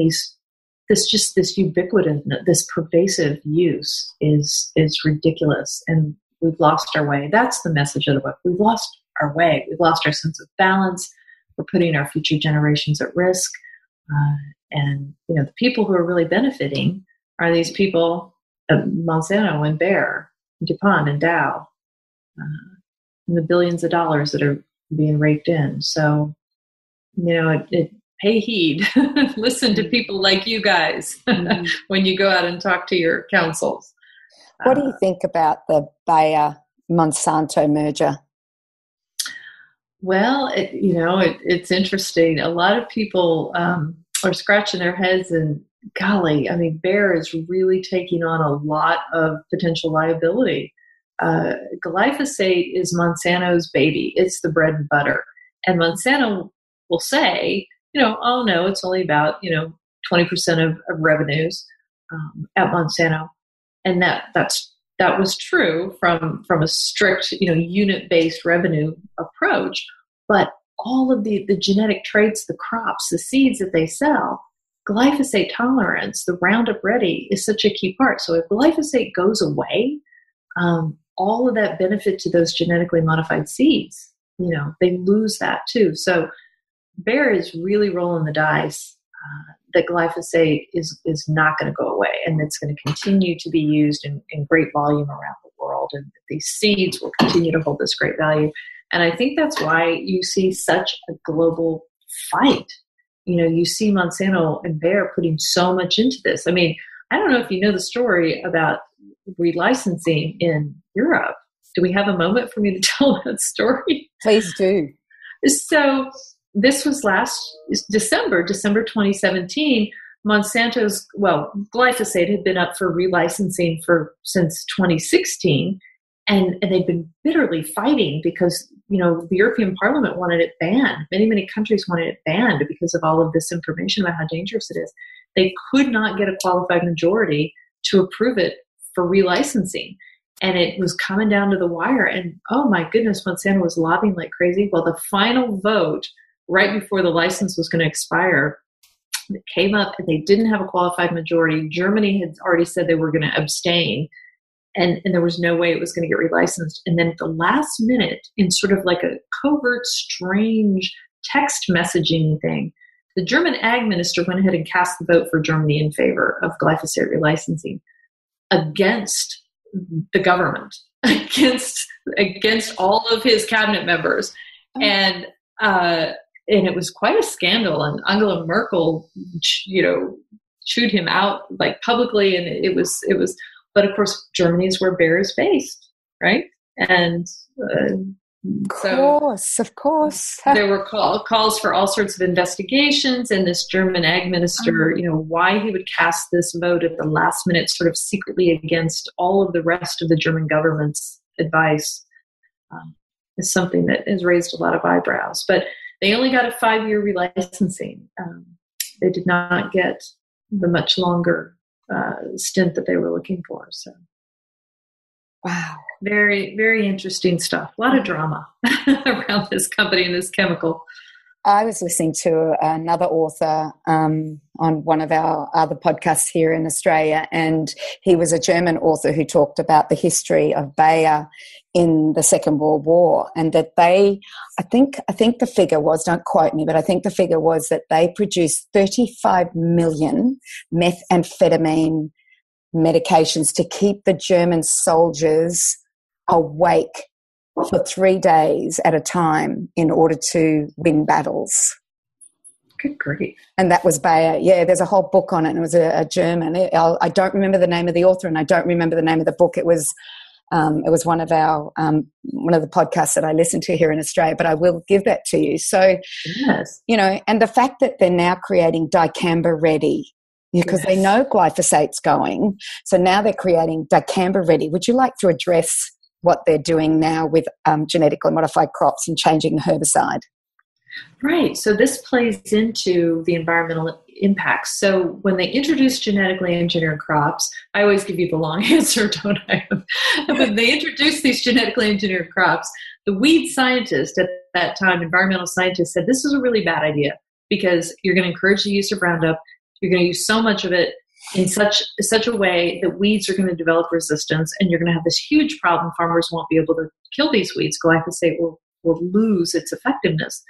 Speaker 5: this ubiquitous, this pervasive use is ridiculous, and we've lost our way. That's the message of the book. We've lost our way. We've lost our sense of balance. We're putting our future generations at risk. And the people who are really benefiting are these people, Monsanto and Bayer, DuPont and Dow, and the billions of dollars that are being raked in. So, pay heed. Listen to people like you guys when you go out and talk to your councils. What do you think about the Bayer-Monsanto merger?
Speaker 4: Well, it's interesting. A lot of people are scratching their heads and, golly, I mean, Bayer is really taking on a lot of potential liability. Glyphosate is Monsanto's baby. It's the bread and butter. And Monsanto will say, oh no, it's only about, 20% of revenues at Monsanto. And that was true from a strict, unit-based revenue approach. But all of the genetic traits, the crops, the seeds that they sell, glyphosate tolerance, the Roundup Ready is such a key part. So if glyphosate goes away, all of that benefit to those genetically modified seeds, they lose that too. So Bayer is really rolling the dice that glyphosate is not going to go away, and it's going to continue to be used in great volume around the world, and these seeds will continue to hold this great value. And I think that's why you see such a global fight. You see Monsanto and Bayer putting so much into this. I mean, I don't know if you know the story about relicensing in Europe. Do we have a moment for me to tell that story?
Speaker 5: Please do.
Speaker 4: So this was last December 2017. Monsanto's, glyphosate had been up for relicensing since 2016, and they'd been bitterly fighting because, the European Parliament wanted it banned. Many, many countries wanted it banned because of all of this information about how dangerous it is. They could not get a qualified majority to approve it for relicensing. And it was coming down to the wire. And oh my goodness, Monsanto was lobbying like crazy. Well, the final vote right before the license was going to expire, it came up and they didn't have a qualified majority. Germany had already said they were going to abstain. And there was no way it was going to get relicensed. And then at the last minute, in sort of like a covert, strange text messaging thing, the German ag minister went ahead and cast the vote for Germany in favor of glyphosate relicensing against the government, against all of his cabinet members. And it was quite a scandal. And Angela Merkel, chewed him out like publicly. And it was, but of course, Germany is where Bayer is based, right? And
Speaker 5: of course.
Speaker 4: There were calls for all sorts of investigations, and this German ag minister, why he would cast this vote at the last minute, sort of secretly against all of the rest of the German government's advice, is something that has raised a lot of eyebrows. But they only got a 5-year relicensing. They did not get the much longer stint that they were looking for. So,
Speaker 5: wow.
Speaker 4: Very, very interesting stuff. A lot of drama around this company and this chemical.
Speaker 5: I was listening to another author on one of our other podcasts here in Australia, and he was a German author who talked about the history of Bayer in the Second World War, and that I think the figure was, don't quote me, but I think the figure was that they produced 35 million methamphetamine medications to keep the German soldiers awake for 3 days at a time in order to win battles.
Speaker 4: Good grief.
Speaker 5: And that was Bayer. Yeah, there's a whole book on it, and it was a German. I don't remember the name of the author, and I don't remember the name of the book. It was one of the podcasts that I listened to here in Australia, but I will give that to you. So,
Speaker 4: yes.
Speaker 5: And the fact that they're now creating dicamba ready, because they know glyphosate's going. So now they're creating dicamba ready. Would you like to address what they're doing now with genetically modified crops and changing the herbicide?
Speaker 4: Right. So this plays into the environmental impacts. So when they introduce genetically engineered crops, I always give you the long answer, don't I? When they introduced these genetically engineered crops, the weed scientist at that time, environmental scientist, said this is a really bad idea because you're going to encourage the use of Roundup. You're going to use so much of it in such a way that weeds are going to develop resistance, and you're going to have this huge problem. Farmers won't be able to kill these weeds. Glyphosate will lose its effectiveness.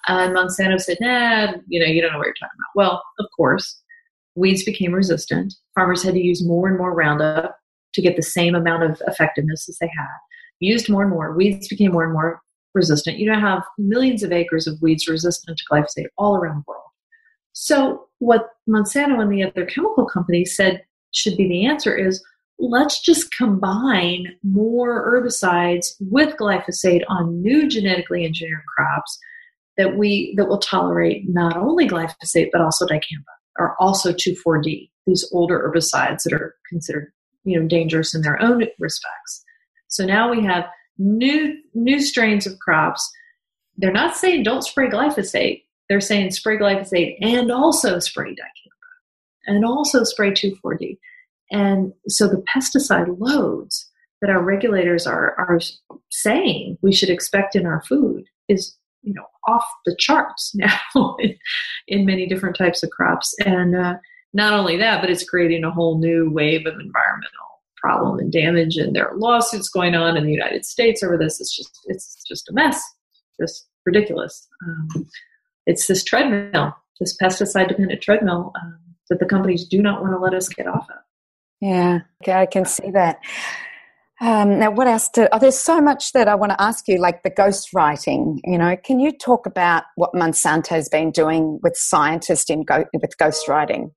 Speaker 4: And Monsanto said, nah, you don't know what you're talking about. Well, of course, weeds became resistant. Farmers had to use more and more Roundup to get the same amount of effectiveness as they had. Used more and more. Weeds became more and more resistant. You now have millions of acres of weeds resistant to glyphosate all around the world. So what Monsanto and the other chemical companies said should be the answer is, let's just combine more herbicides with glyphosate on new genetically engineered crops that will tolerate not only glyphosate but also dicamba, or also 2,4-D, these older herbicides that are considered dangerous in their own respects. So now we have new strains of crops. They're not saying don't spray glyphosate. They're saying spray glyphosate and also spray dicamba and also spray 2,4-D. And so the pesticide loads that our regulators are saying we should expect in our food is off the charts now in many different types of crops. And not only that, but it's creating a whole new wave of environmental problem and damage. And there are lawsuits going on in the United States over this. It's just a mess, just ridiculous. It's this treadmill. this pesticide-dependent treadmill that the companies do not want to let us get off of.
Speaker 5: Yeah, okay, I can see that. Now, what else? There's so much that I want to ask you, like the ghostwriting. Can you talk about what Monsanto's been doing with scientists with ghostwriting?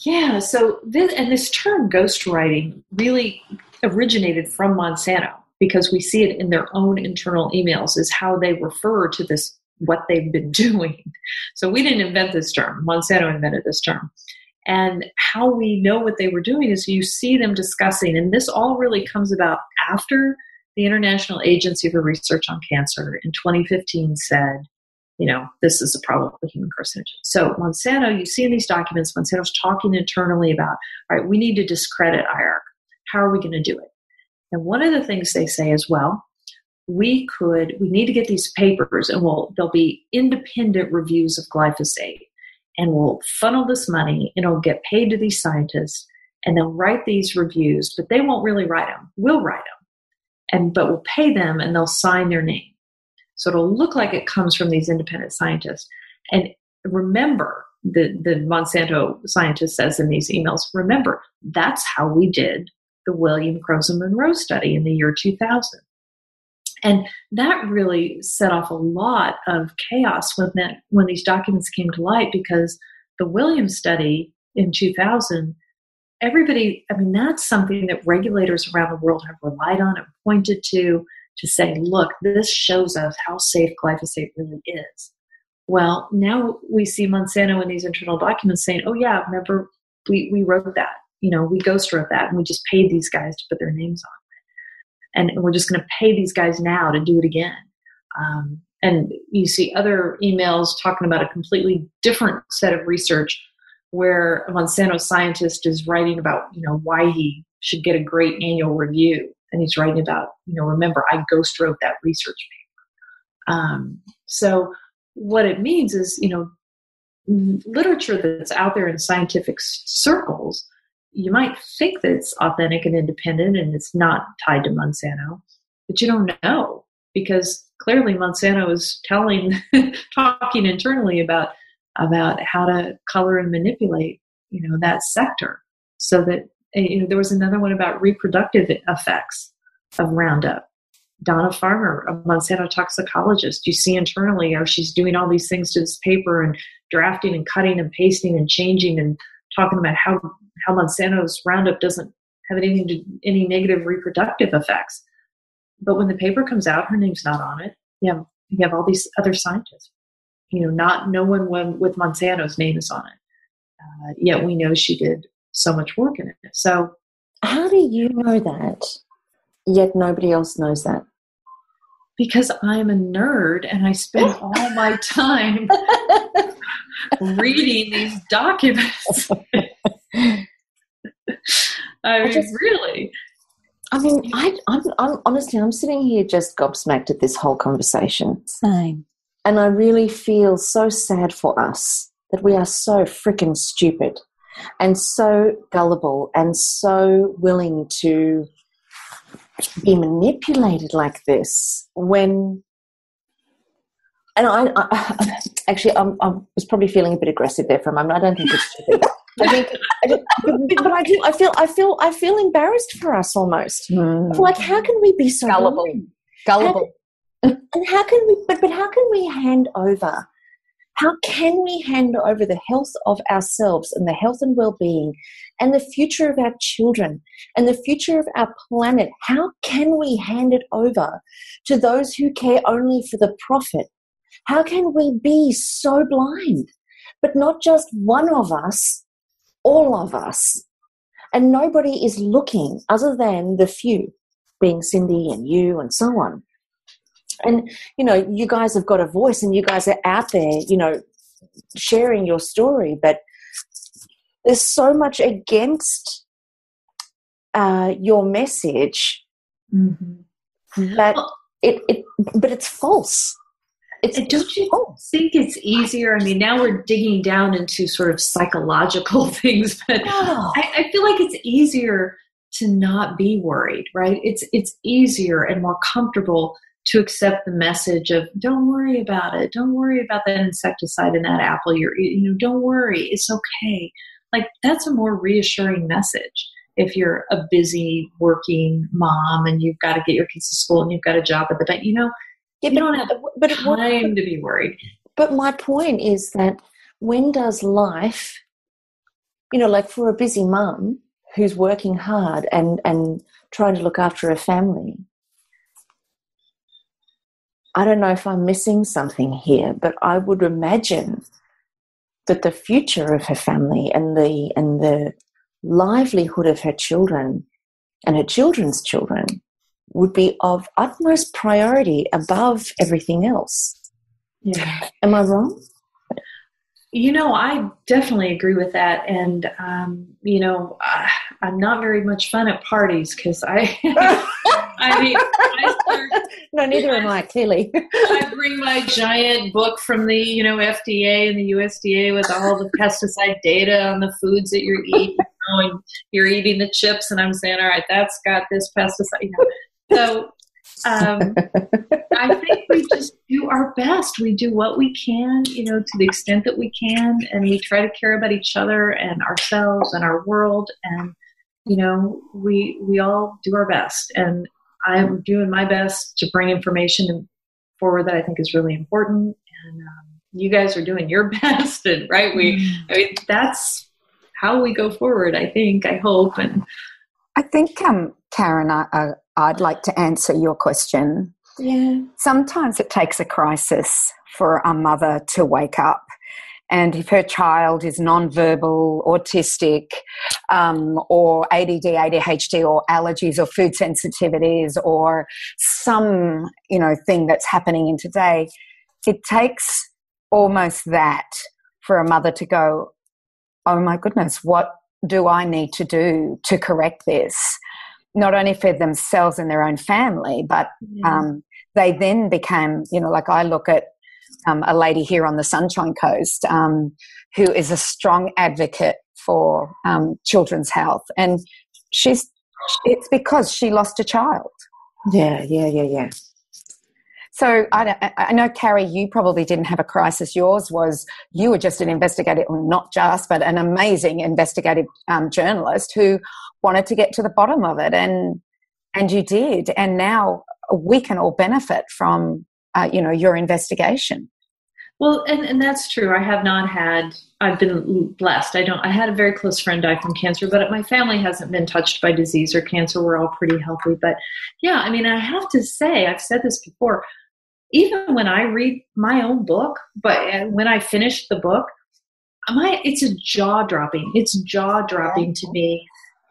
Speaker 4: Yeah, so this term ghostwriting really originated from Monsanto, because we see it in their own internal emails is how they refer to this, what they've been doing. So we didn't invent this term. Monsanto invented this term. And how we know what they were doing is you see them discussing, and this all really comes about after the International Agency for Research on Cancer in 2015 said, this is a probably human carcinogen. So Monsanto, you see in these documents, Monsanto's talking internally about, all right, we need to discredit IARC. How are we going to do it? And one of the things they say is, well, we need to get these papers, and there'll be independent reviews of glyphosate, and we'll funnel this money, and it'll get paid to these scientists, and they'll write these reviews, but they won't really write them. We'll write them, but we'll pay them, and they'll sign their name. So it'll look like it comes from these independent scientists. And remember, the Monsanto scientist says in these emails, remember, that's how we did the William Croson Monroe study in the year 2000. And that really set off a lot of chaos when these documents came to light, because the Williams study in 2000, that's something that regulators around the world have relied on and pointed to say, look, this shows us how safe glyphosate really is. Well, now we see Monsanto in these internal documents saying, oh yeah, remember, we wrote that, we ghost wrote that, and we just paid these guys to put their names on it. And we're just going to pay these guys now to do it again. And you see other emails talking about a completely different set of research where a Monsanto scientist is writing about, why he should get a great annual review. And he's writing about, remember, I ghost wrote that research paper. So what it means is, literature that's out there in scientific circles, you might think that it's authentic and independent and it's not tied to Monsanto, but you don't know, because clearly Monsanto is talking internally about how to color and manipulate, that sector. So that, there was another one about reproductive effects of Roundup. Donna Farmer, a Monsanto toxicologist, you see internally how she's doing all these things to this paper and drafting and cutting and pasting and changing and talking about how Monsanto's Roundup doesn't have any negative reproductive effects. But when the paper comes out, her name's not on it. You have all these other scientists. No one with Monsanto's name is on it. Yet we know she did so much work in it. So
Speaker 2: how do you know that, yet nobody else knows that?
Speaker 4: Because I'm a nerd and I spend all my time reading these documents. Really.
Speaker 2: I'm honestly, I'm sitting here just gobsmacked at this whole conversation.
Speaker 3: Same.
Speaker 2: And I really feel so sad for us that we are so freaking stupid and so gullible and so willing to be manipulated like this when, and I was probably feeling a bit aggressive there for a moment. I don't think it's stupid. I feel embarrassed for us almost. Like, how can we be so
Speaker 5: gullible?
Speaker 2: And how can we? But how can we hand over? How can we hand over the health of ourselves and the health and well-being and the future of our children and the future of our planet? How can we hand it over to those who care only for the profit? How can we be so blind? But not just one of us, all of us. And nobody is looking other than the few, being Cindy and you and so on. And, you guys have got a voice and you guys are out there, sharing your story, but there's so much against your message that but it's false.
Speaker 4: Don't you think it's easier? I mean, now we're digging down into sort of psychological things, but I feel like it's easier to not be worried, right? It's easier and more comfortable to accept the message of, don't worry about it. Don't worry about that insecticide in that apple you're eating. Don't worry. It's okay. Like, that's a more reassuring message. If you're a busy working mom and you've got to get your kids to school and you've got a job at the bank, you don't have time to be worried.
Speaker 2: But my point is that when does life, like for a busy mum who's working hard and trying to look after her family, I don't know if I'm missing something here, but I would imagine that the future of her family and the livelihood of her children and her children's children would be of utmost priority above everything else.
Speaker 4: Yeah.
Speaker 2: Am I wrong?
Speaker 4: I definitely agree with that. And, I'm not very much fun at parties because
Speaker 2: no, neither am I, clearly.
Speaker 4: I bring my giant book from the, FDA and the USDA with all the pesticide data on the foods that you're eating. And you're eating the chips, and I'm saying, all right, that's got this pesticide. So I think we just do our best. We do what we can, to the extent that we can, and we try to care about each other and ourselves and our world. And, we all do our best. And I'm doing my best to bring information forward that I think is really important. And you guys are doing your best. And that's how we go forward, I hope. And
Speaker 5: I think, Carren, I'd like to answer your question.
Speaker 2: Yeah.
Speaker 5: Sometimes it takes a crisis for a mother to wake up. And if her child is nonverbal, autistic, or ADD, ADHD, or allergies, or food sensitivities, or some, thing that's happening in today, it takes almost that for a mother to go, oh my goodness, what do I need to do to correct this? Not only for themselves and their own family, but they then became, like I look at a lady here on the Sunshine Coast who is a strong advocate for children's health. And it's because she lost a child.
Speaker 2: Yeah.
Speaker 5: So I know, Carey, you probably didn't have a crisis. Yours was, you were just an investigative, well, not just, but an amazing investigative journalist who wanted to get to the bottom of it. And you did. And now we can all benefit from, your investigation.
Speaker 4: Well, and that's true. I've been blessed. I had a very close friend die from cancer, but my family hasn't been touched by disease or cancer. We're all pretty healthy. But yeah, I have to say, I've said this before, even when I read my own book, but when I finish the book, it's jaw-dropping. It's jaw-dropping to me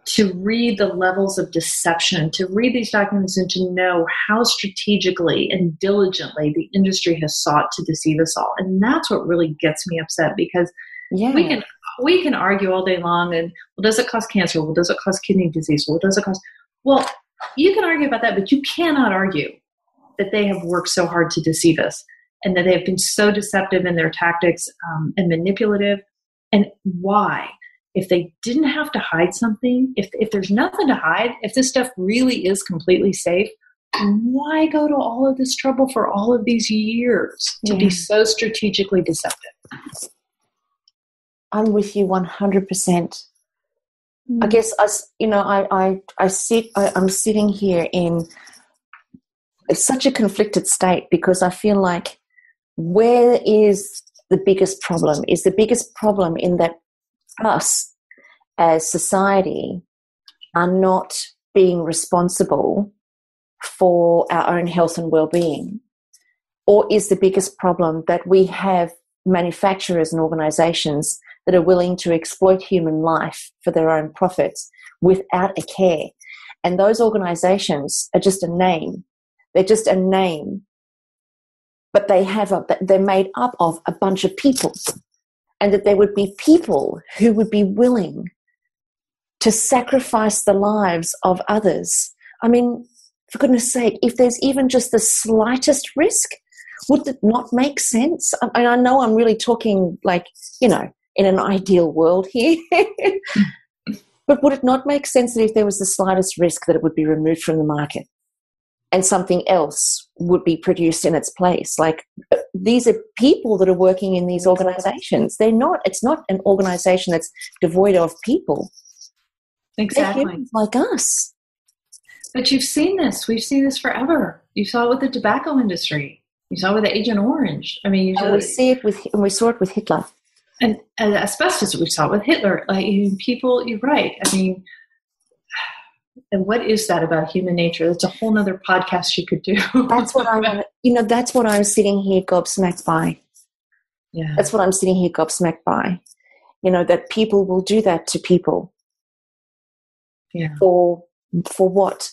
Speaker 4: to read the levels of deception, to read these documents and to know how strategically and diligently the industry has sought to deceive us all. And that's what really gets me upset, because we can argue all day long and, well, does it cause cancer? Well, does it cause kidney disease? Well, does it cause... Well, you can argue about that, but you cannot argue that they have worked so hard to deceive us and that they have been so deceptive in their tactics and manipulative. And why? If they didn't have to hide something, if there's nothing to hide, if this stuff really is completely safe, why go to all of this trouble for all of these years to be so strategically deceptive?
Speaker 2: I'm with you 100%. I guess I'm sitting here in such a conflicted state, because I feel like, where is the biggest problem? Is the biggest problem in that us as society are not being responsible for our own health and well-being? Or is the biggest problem that we have manufacturers and organizations that are willing to exploit human life for their own profits without a care? And those organizations are just a name. They're just a name, but they're made up of a bunch of people, and that there would be people who would be willing to sacrifice the lives of others. I mean, for goodness sake, if there's even just the slightest risk, would it not make sense? And I know I'm really talking in an ideal world here, but would it not make sense that if there was the slightest risk, that it would be removed from the market? and something else would be produced in its place. Like, these are people that are working in these organizations. It's not an organization that's devoid of people.
Speaker 4: Exactly.
Speaker 2: They're humans like us.
Speaker 4: But you've seen this. We've seen this forever. You saw it with the tobacco industry. You saw it with Agent Orange. I mean,
Speaker 2: we saw it with Hitler.
Speaker 4: And asbestos, we saw it with Hitler. Like, people, you're right. I mean, and what is that about human nature? That's a whole nother podcast you could do.
Speaker 2: That's what I want. That's what I'm sitting here gobsmacked by.
Speaker 4: Yeah.
Speaker 2: That's what I'm sitting here gobsmacked by. That people will do that to people.
Speaker 4: Yeah.
Speaker 2: For what?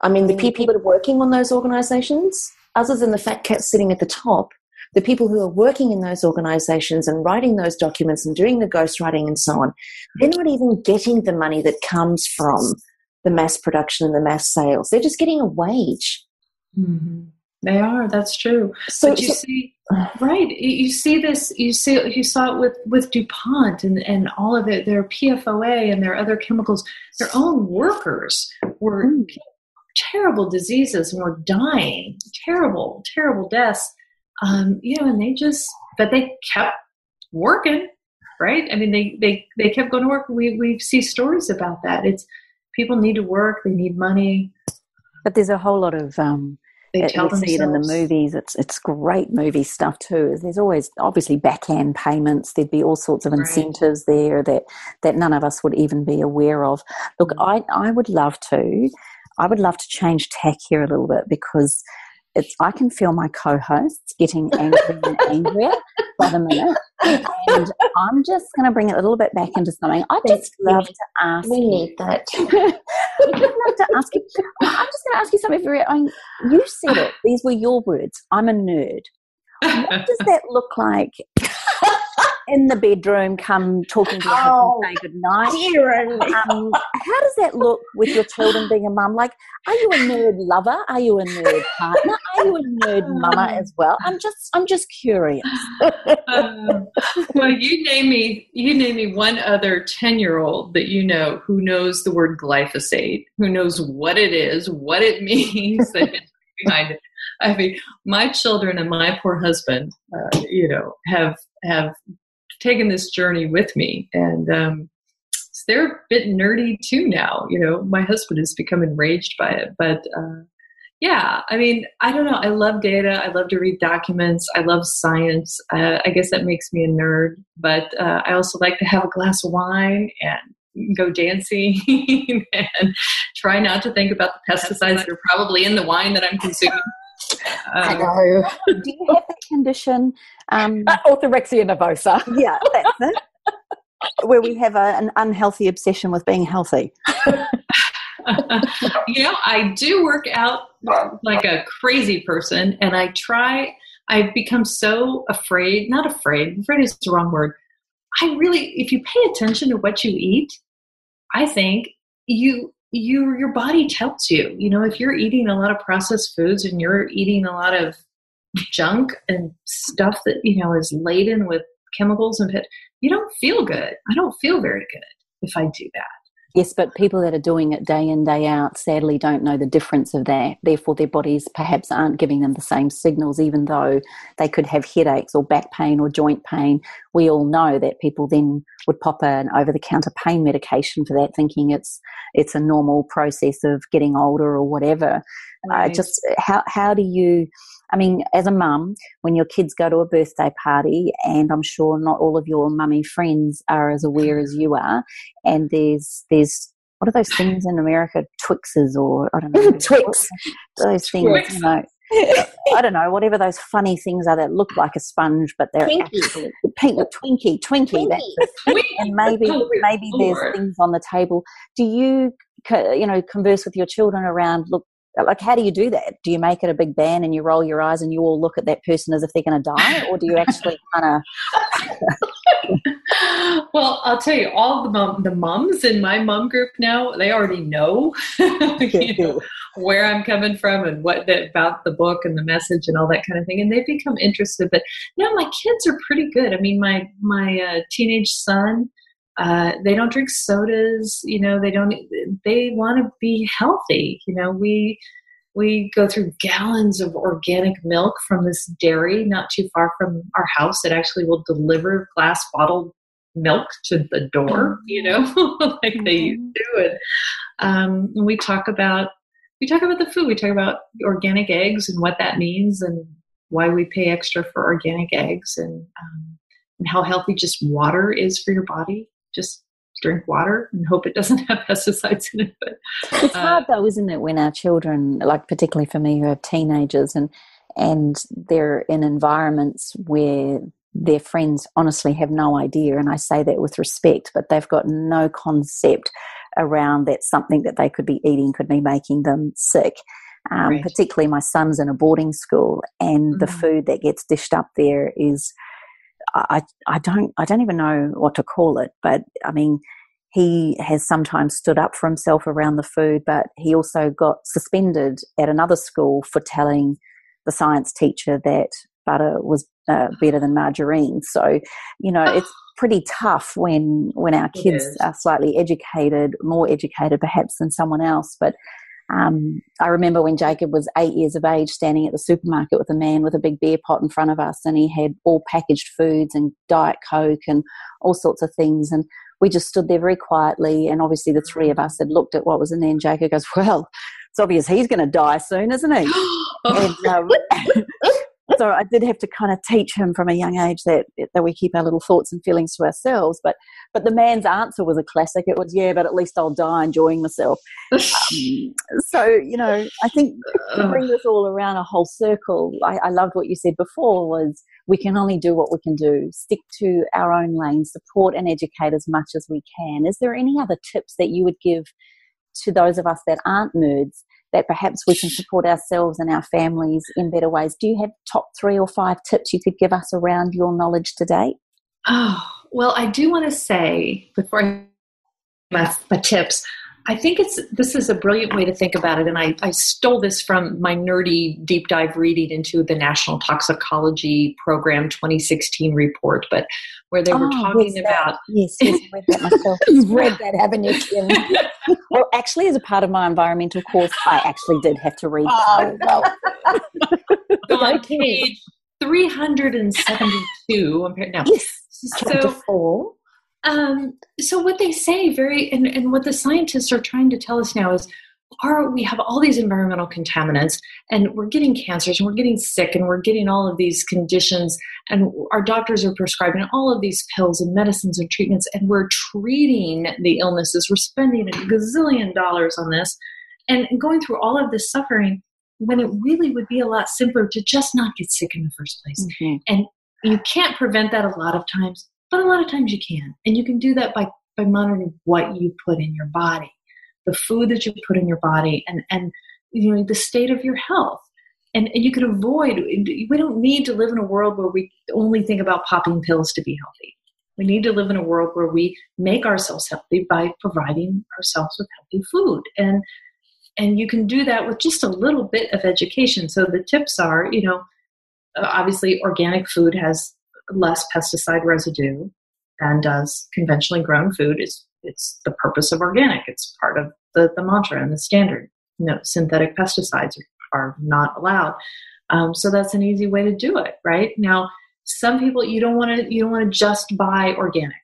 Speaker 2: I mean, the people that are working on those organizations, other than the fat cat sitting at the top, the people who are working in those organizations and writing those documents and doing the ghostwriting and so on, they're not even getting the money that comes from the mass production and the mass sales. They're just getting a wage.
Speaker 4: Mm-hmm. They are. That's true. But you see, right? You see this. You saw it with DuPont and all of it. Their PFOA and their other chemicals. Their own workers were terrible diseases and were dying. Terrible, terrible deaths. And they kept working. Right? I mean, they kept going to work. We see stories about that. It's people need to work. They need money.
Speaker 3: But there's a whole lot of
Speaker 4: they tell themselves.
Speaker 3: See it in the movies. It's great movie stuff too. There's always obviously backhand payments. There'd be all sorts of incentives there that none of us would even be aware of. Look, I would love to change tack here a little bit, because I can feel my co-hosts getting angrier and angrier by the minute, and I'm just going to bring it a little bit back into something. I just love to ask.
Speaker 2: We need that.
Speaker 3: I'd love to ask you. I'm just going to ask you something very. You said it. These were your words. I'm a nerd. What does that look like in the bedroom? Come talking to your husband, say good night. How does that look with your children being a mum? Like, are you a nerd lover? Are you a nerd partner? Are you a nerd mama as well? I'm just curious.
Speaker 4: Well, you name me one other 10-year-old that you know who knows the word glyphosate, who knows what it is, what it means, the history behind it. I mean, my children and my poor husband, have taken this journey with me, and they're a bit nerdy too now. My husband has become enraged by it, but I mean, I don't know. I love data. I love to read documents. I love science. I guess that makes me a nerd, but I also like to have a glass of wine and go dancing and try not to think about the pesticides that are probably in the wine that I'm consuming.
Speaker 3: I know. Do you have that condition?
Speaker 5: Orthorexia nervosa.
Speaker 3: Yeah, that's it. Where we have an unhealthy obsession with being healthy.
Speaker 4: I do work out like a crazy person, and I've become so afraid, not afraid is the wrong word. If you pay attention to what you eat, I think your body tells you, if you're eating a lot of processed foods and you're eating a lot of junk and stuff that, is laden with chemicals and you don't feel good. I don't feel very good if I do that.
Speaker 3: Yes, but people that are doing it day in, day out, sadly don't know the difference of that. Therefore, their bodies perhaps aren't giving them the same signals, even though they could have headaches or back pain or joint pain. We all know that people then would pop an over-the-counter pain medication for that, thinking it's a normal process of getting older or whatever.
Speaker 4: Right.
Speaker 3: How do you... I mean, as a mum, when your kids go to a birthday party, and I'm sure not all of your mummy friends are as aware as you are, and there's what are those things in America? Twixes, or I don't know.
Speaker 2: Twix.
Speaker 3: Those things, I don't know, whatever those funny things are that look like a sponge, but they're actually pink. Twinkie. That's it. And maybe there's things on the table. Do you, converse with your children around, look, like, how do you do that? Do you make it a big band and you roll your eyes and you all look at that person as if they're going to die? Or do you actually kind of...
Speaker 4: Well, I'll tell you, all the mums in my mum group now, they already know, where I'm coming from and about the book and the message and all that kind of thing. And they've become interested. But no, my kids are pretty good. I mean, my teenage son, they don't drink sodas, they want to be healthy. We go through gallons of organic milk from this dairy not too far from our house that actually will deliver glass bottled milk to the door, like they used to. And we talk about the food. We talk about organic eggs and what that means and why we pay extra for organic eggs and how healthy just water is for your body. Just drink water and hope it doesn't have pesticides in it. But
Speaker 3: it's hard though, isn't it, when our children, like particularly for me who have teenagers and they're in environments where their friends honestly have no idea, and I say that with respect, but they've got no concept around that something that they could be eating could be making them sick. Right. Particularly my son's in a boarding school, and the food that gets dished up there is, I don't even know what to call it, but I mean, he has sometimes stood up for himself around the food, but he also got suspended at another school for telling the science teacher that butter was better than margarine. So, it's pretty tough when our kids are slightly educated, more educated perhaps than someone else. But I remember when Jacob was 8 years of age, standing at the supermarket with a man with a big beer pot in front of us, and he had all packaged foods and Diet Coke and all sorts of things. And we just stood there very quietly, and obviously the three of us had looked at what was in there, and Jacob goes, well, it's obvious he's going to die soon, isn't he? And, so I did have to kind of teach him from a young age that we keep our little thoughts and feelings to ourselves. But the man's answer was a classic. It was, yeah, but at least I'll die enjoying myself. So, I think to bring this all around a whole circle, I loved what you said before was we can only do what we can do, stick to our own lane, support and educate as much as we can. Is there any other tips that you would give to those of us that aren't nerds, that perhaps we can support ourselves and our families in better ways? Do you have top 3 or 5 tips you could give us around your knowledge to date?
Speaker 4: Oh, well, I do want to say before I give my tips, I think this is a brilliant way to think about it. And I stole this from my nerdy deep dive reading into the National Toxicology Program 2016 report, but where they were talking about...
Speaker 3: Yes, I read that myself.
Speaker 5: You've read that, haven't you, Kim?
Speaker 3: Well, actually, as a part of my environmental course, I actually did have to read
Speaker 5: well.
Speaker 4: On page 372. Now,
Speaker 3: yes,
Speaker 4: chapter 4. So what they say and what the scientists are trying to tell us now is, we have all these environmental contaminants, and we're getting cancers, and we're getting sick, and we're getting all of these conditions, and our doctors are prescribing all of these pills and medicines and treatments, and we're treating the illnesses. We're spending $1 gazillion on this and going through all of this suffering, when it really would be a lot simpler to just not get sick in the first place. Mm-hmm. And you can't prevent that a lot of times, but a lot of times you can. And you can do that by monitoring what you put in your body, the food that you put in your body, and the state of your health. And you can avoid, we don't need to live in a world where we only think about popping pills to be healthy. We need to live in a world where we make ourselves healthy by providing ourselves with healthy food. And you can do that with just a little bit of education. So the tips are, obviously organic food has less pesticide residue than does conventionally grown food. It's the purpose of organic. It's part of the mantra and the standard. Synthetic pesticides are not allowed. So that's an easy way to do it, right? Now, some people, you don't want to just buy organic.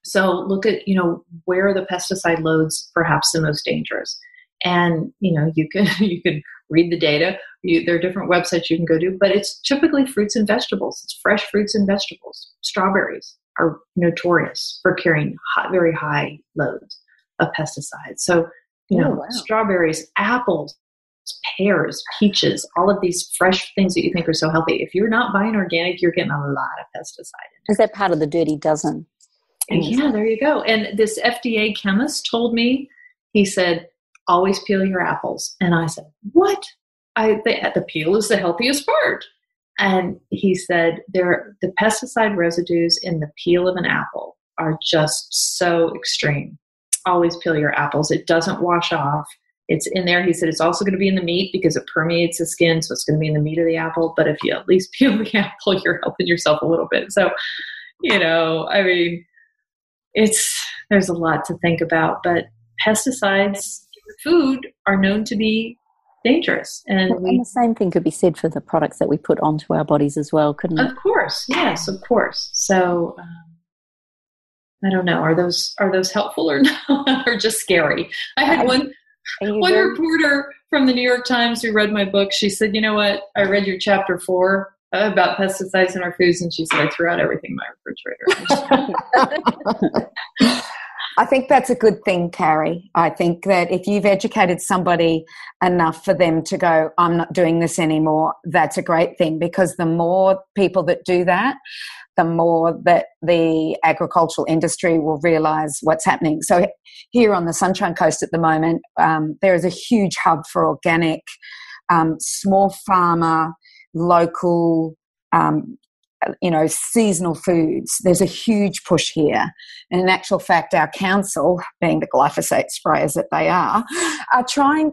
Speaker 4: So look at, where are the pesticide loads perhaps the most dangerous? And, you can read the data. There are different websites you can go to, but it's typically fruits and vegetables. It's fresh fruits and vegetables. Strawberries are notorious for carrying very high loads of pesticides. So, strawberries, apples, pears, peaches, all of these fresh things that you think are so healthy. If you're not buying organic, you're getting a lot of pesticide.
Speaker 3: Is that part of the dirty dozen?
Speaker 4: Yeah, there you go. And this FDA chemist told me, he said, always peel your apples. And I said, what? The peel is the healthiest part. And he said, the pesticide residues in the peel of an apple are just so extreme. Always peel your apples. It doesn't wash off. It's in there. He said it's also going to be in the meat because it permeates the skin, so it's going to be in the meat of the apple. But if you at least peel the apple, you're helping yourself a little bit. So, there's a lot to think about. But pesticides in food are known to be dangerous. And,
Speaker 3: and the same thing could be said for the products that we put onto our bodies as well, couldn't it?
Speaker 4: Of course, yes, of course. So I don't know. Are those helpful or not, or just scary? I had one reporter from the New York Times who read my book. She said, "You know what? I read your chapter 4 about pesticides in our foods," and she said, "I threw out everything in my refrigerator."
Speaker 5: I think that's a good thing, Carey. I think that if you've educated somebody enough for them to go, I'm not doing this anymore, that's a great thing, because the more people that do that, the more that the agricultural industry will realise what's happening. So here on the Sunshine Coast at the moment, there is a huge hub for organic, small farmer, local, seasonal foods. There's a huge push here. And in actual fact, our council, being the glyphosate sprayers that they are trying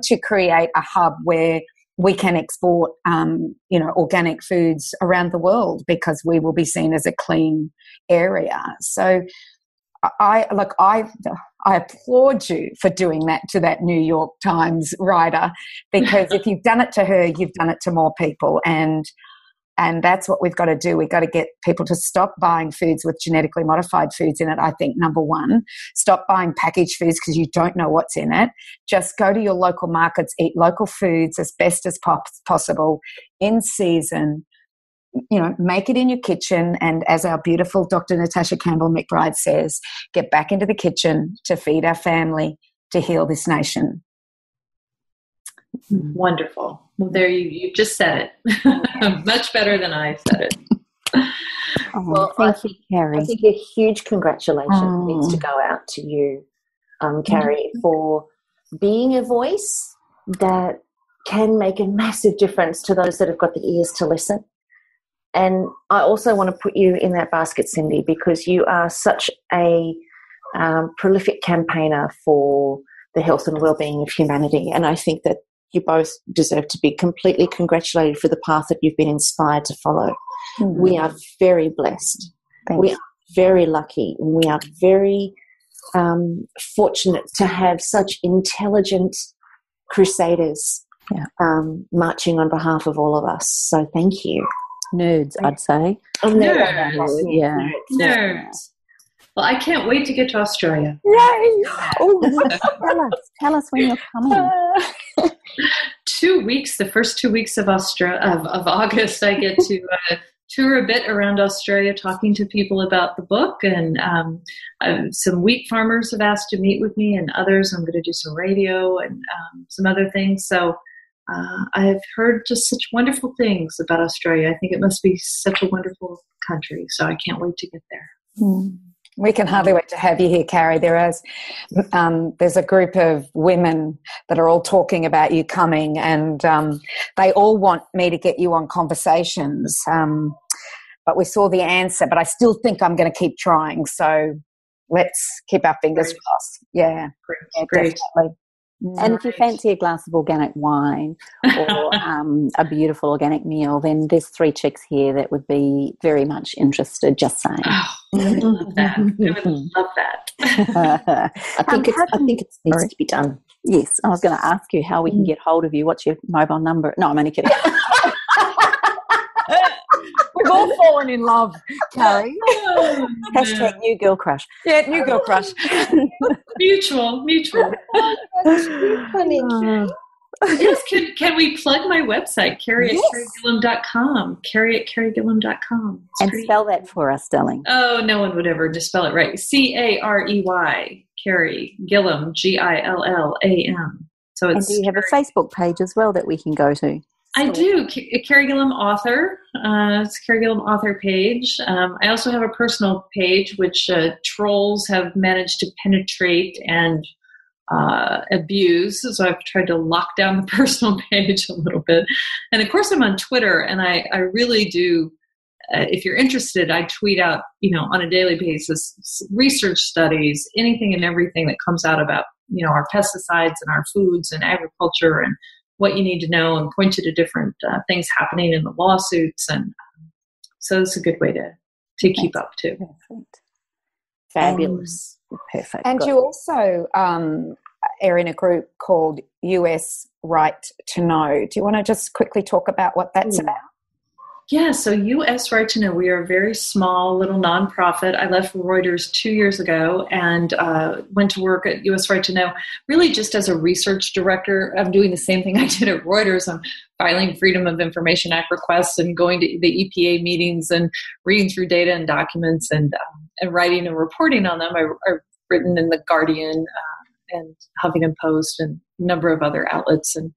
Speaker 5: to create a hub where we can export, organic foods around the world, because we will be seen as a clean area. So I applaud you for doing that to that New York Times writer, because if you've done it to her, you've done it to more people. And that's what we've got to do. We've got to get people to stop buying foods with genetically modified foods in it, I think, number one. Stop buying packaged foods because you don't know what's in it. Just go to your local markets, eat local foods as best as possible, in season. Make it in your kitchen. And as our beautiful Dr. Natasha Campbell McBride says, get back into the kitchen to feed our family, to heal this nation.
Speaker 4: Wonderful. Well, there you just said it. Much better than I said it.
Speaker 2: Well,
Speaker 3: thank you, Carey.
Speaker 2: I think a huge congratulations needs to go out to you, Carey, for being a voice that can make a massive difference to those that have got the ears to listen. And I also want to put you in that basket, Cindy, because you are such a prolific campaigner for the health and well-being of humanity. And I think that you both deserve to be completely congratulated for the path that you've been inspired to follow. Mm-hmm. We are very blessed. We are very lucky. And we are very fortunate to have such intelligent crusaders marching on behalf of all of us. So thank you.
Speaker 3: Nerds, I'd say.
Speaker 4: Nerds. Well, I can't wait to get to Australia.
Speaker 3: Yay! Tell us when you're coming.
Speaker 4: 2 weeks, the first 2 weeks of August, I get to tour a bit around Australia, talking to people about the book. And some wheat farmers have asked to meet with me, and others I'm going to do some radio and some other things. So I have heard just such wonderful things about Australia. I think it must be such a wonderful country. So I can't wait to get there.
Speaker 5: We can hardly wait to have you here, Carey. There's a group of women that are all talking about you coming, and they all want me to get you on conversations. But we saw the answer, but I still think I'm going to keep trying. So let's keep our fingers crossed. Yeah,
Speaker 4: great.
Speaker 5: Definitely.
Speaker 3: And if you fancy a glass of organic wine or a beautiful organic meal, then there's 3 chicks here that would be very much interested, just saying.
Speaker 4: Oh, I would love that. I would love that.
Speaker 2: I think it needs to be done.
Speaker 3: Yes, I was going to ask you how we can get hold of you. What's your mobile number? No, I'm only kidding.
Speaker 5: We've all fallen in love, Carey.
Speaker 3: Hashtag new girl crush.
Speaker 5: Yeah, new girl crush.
Speaker 4: Mutual.
Speaker 2: That's funny.
Speaker 4: Yes, can we plug my website, Carey at CareyGillam.com. Carey at CareyGillam.com.
Speaker 3: And spell that for us, darling.
Speaker 4: Oh, no one would ever just spell it right. Carey, Carey Gillam, Gillam. So it's.
Speaker 3: And do you have a Facebook page as well that we can go to?
Speaker 4: I do. Carey Gillam author. It's Carey Gillam author page. I also have a personal page which trolls have managed to penetrate and abuse. So I've tried to lock down the personal page a little bit. And of course I'm on Twitter, and I really do. If you're interested, I tweet out, on a daily basis, research studies, anything and everything that comes out about, our pesticides and our foods and agriculture and what you need to know, and point you to different things happening in the lawsuits. And so it's a good way to keep up too.
Speaker 3: Perfect.
Speaker 2: Fabulous.
Speaker 3: Perfect.
Speaker 5: And you also, are in a group called US Right to Know. Do you want to just quickly talk about what that's about?
Speaker 4: Yeah, so US Right to Know, we are a very small little nonprofit. I left Reuters 2 years ago and went to work at US Right to Know, really just as a research director. I'm doing the same thing I did at Reuters. I'm filing Freedom of Information Act requests and going to the EPA meetings and reading through data and documents and writing and reporting on them. I've written in The Guardian and Huffington Post and a number of other outlets. And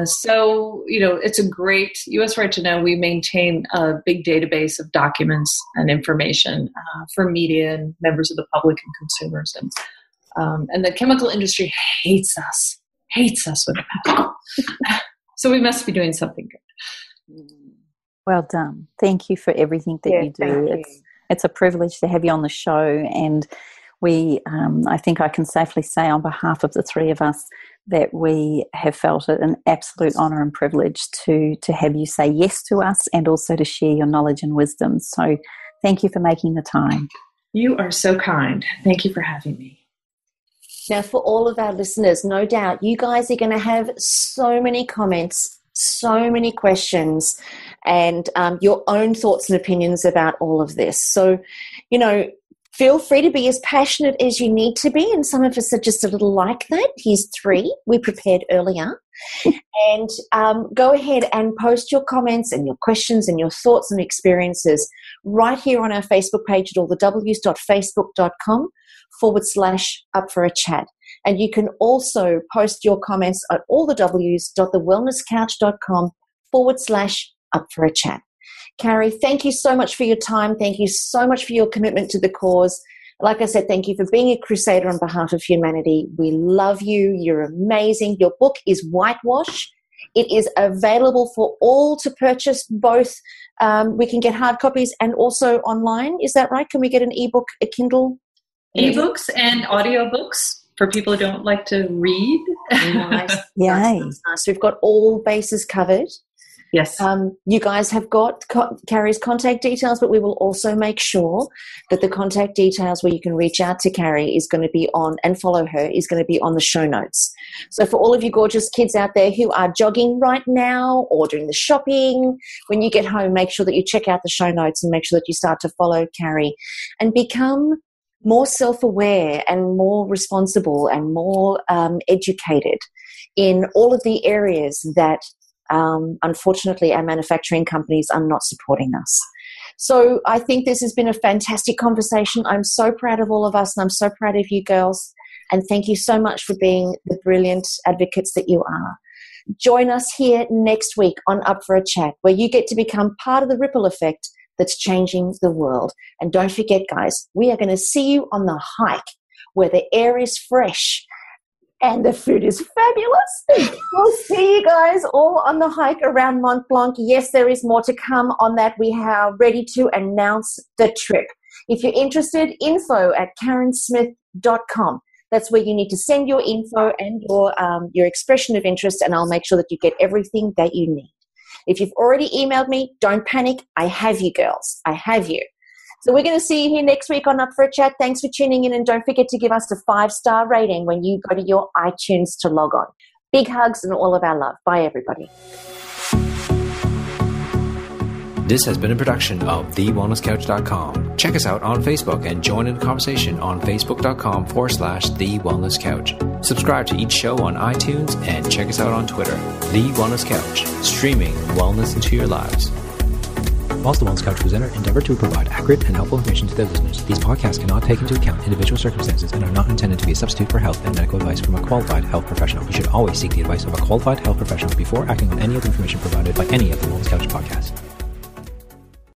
Speaker 4: so, it's a great US Right to Know. We maintain a big database of documents and information for media and members of the public and consumers. And the chemical industry hates us with a passion. So we must be doing something good.
Speaker 3: Well done. Thank you for everything that you do. It's a privilege to have you on the show. And we, I think I can safely say on behalf of the three of us that we have felt it an absolute honour and privilege to have you say yes to us and also to share your knowledge and wisdom. So thank you for making the time.
Speaker 4: You are so kind. Thank you for having me.
Speaker 2: Now, for all of our listeners, no doubt you guys are going to have so many comments, so many questions, and your own thoughts and opinions about all of this. So, feel free to be as passionate as you need to be, and some of us are just a little like that. Here's 3 we prepared earlier. And go ahead and post your comments and your questions and your thoughts and experiences right here on our Facebook page at allthews.facebook.com/up-for-a-chat. And you can also post your comments at allthews.thewellnesscouch.com/up-for-a-chat. Carey, thank you so much for your time. Thank you so much for your commitment to the cause. Like I said, thank you for being a crusader on behalf of humanity. We love you. You're amazing. Your book is Whitewash. It is available for all to purchase, both we can get hard copies and also online. Is that right? Can we get an ebook, a Kindle?
Speaker 4: Ebooks and audiobooks for people who don't like to read.
Speaker 2: Nice.
Speaker 3: Yay.
Speaker 2: Nice. So we've got all bases covered.
Speaker 4: Yes.
Speaker 2: You guys have got Carey's contact details, but we will also make sure that the contact details where you can reach out to Carey is going to be on, and follow her, is going to be on the show notes. So for all of you gorgeous kids out there who are jogging right now or doing the shopping, when you get home, make sure that you check out the show notes and make sure that you start to follow Carey and become more self-aware and more responsible and more educated in all of the areas that unfortunately our manufacturing companies are not supporting us. So I think this has been a fantastic conversation. I'm so proud of all of us, and I'm so proud of you girls, and thank you so much for being the brilliant advocates that you are. Join us here next week on Up for a Chat, where you get to become part of the ripple effect that's changing the world. And don't forget, guys, we are going to see you on the hike where the air is fresh and the food is fabulous. We'll see you guys all on the hike around Mont Blanc. Yes, there is more to come on that. We are ready to announce the trip. If you're interested, info@carrensmith.com. That's where you need to send your info and your expression of interest, and I'll make sure that you get everything that you need. If you've already emailed me, don't panic. I have you, girls. I have you. So we're going to see you here next week on Up for a Chat. Thanks for tuning in, and don't forget to give us a 5-star rating when you go to your iTunes to log on. Big hugs and all of our love. Bye, everybody.
Speaker 1: This has been a production of TheWellnessCouch.com. Check us out on Facebook and join in the conversation on Facebook.com/TheWellnessCouch. Subscribe to each show on iTunes and check us out on Twitter. The Wellness Couch, streaming wellness into your lives. Whilst the Wellness Couch presenter endeavor to provide accurate and helpful information to their listeners, these podcasts cannot take into account individual circumstances and are not intended to be a substitute for health and medical advice from a qualified health professional. You should always seek the advice of a qualified health professional before acting on any of the information provided by any of the Wellness Couch podcasts.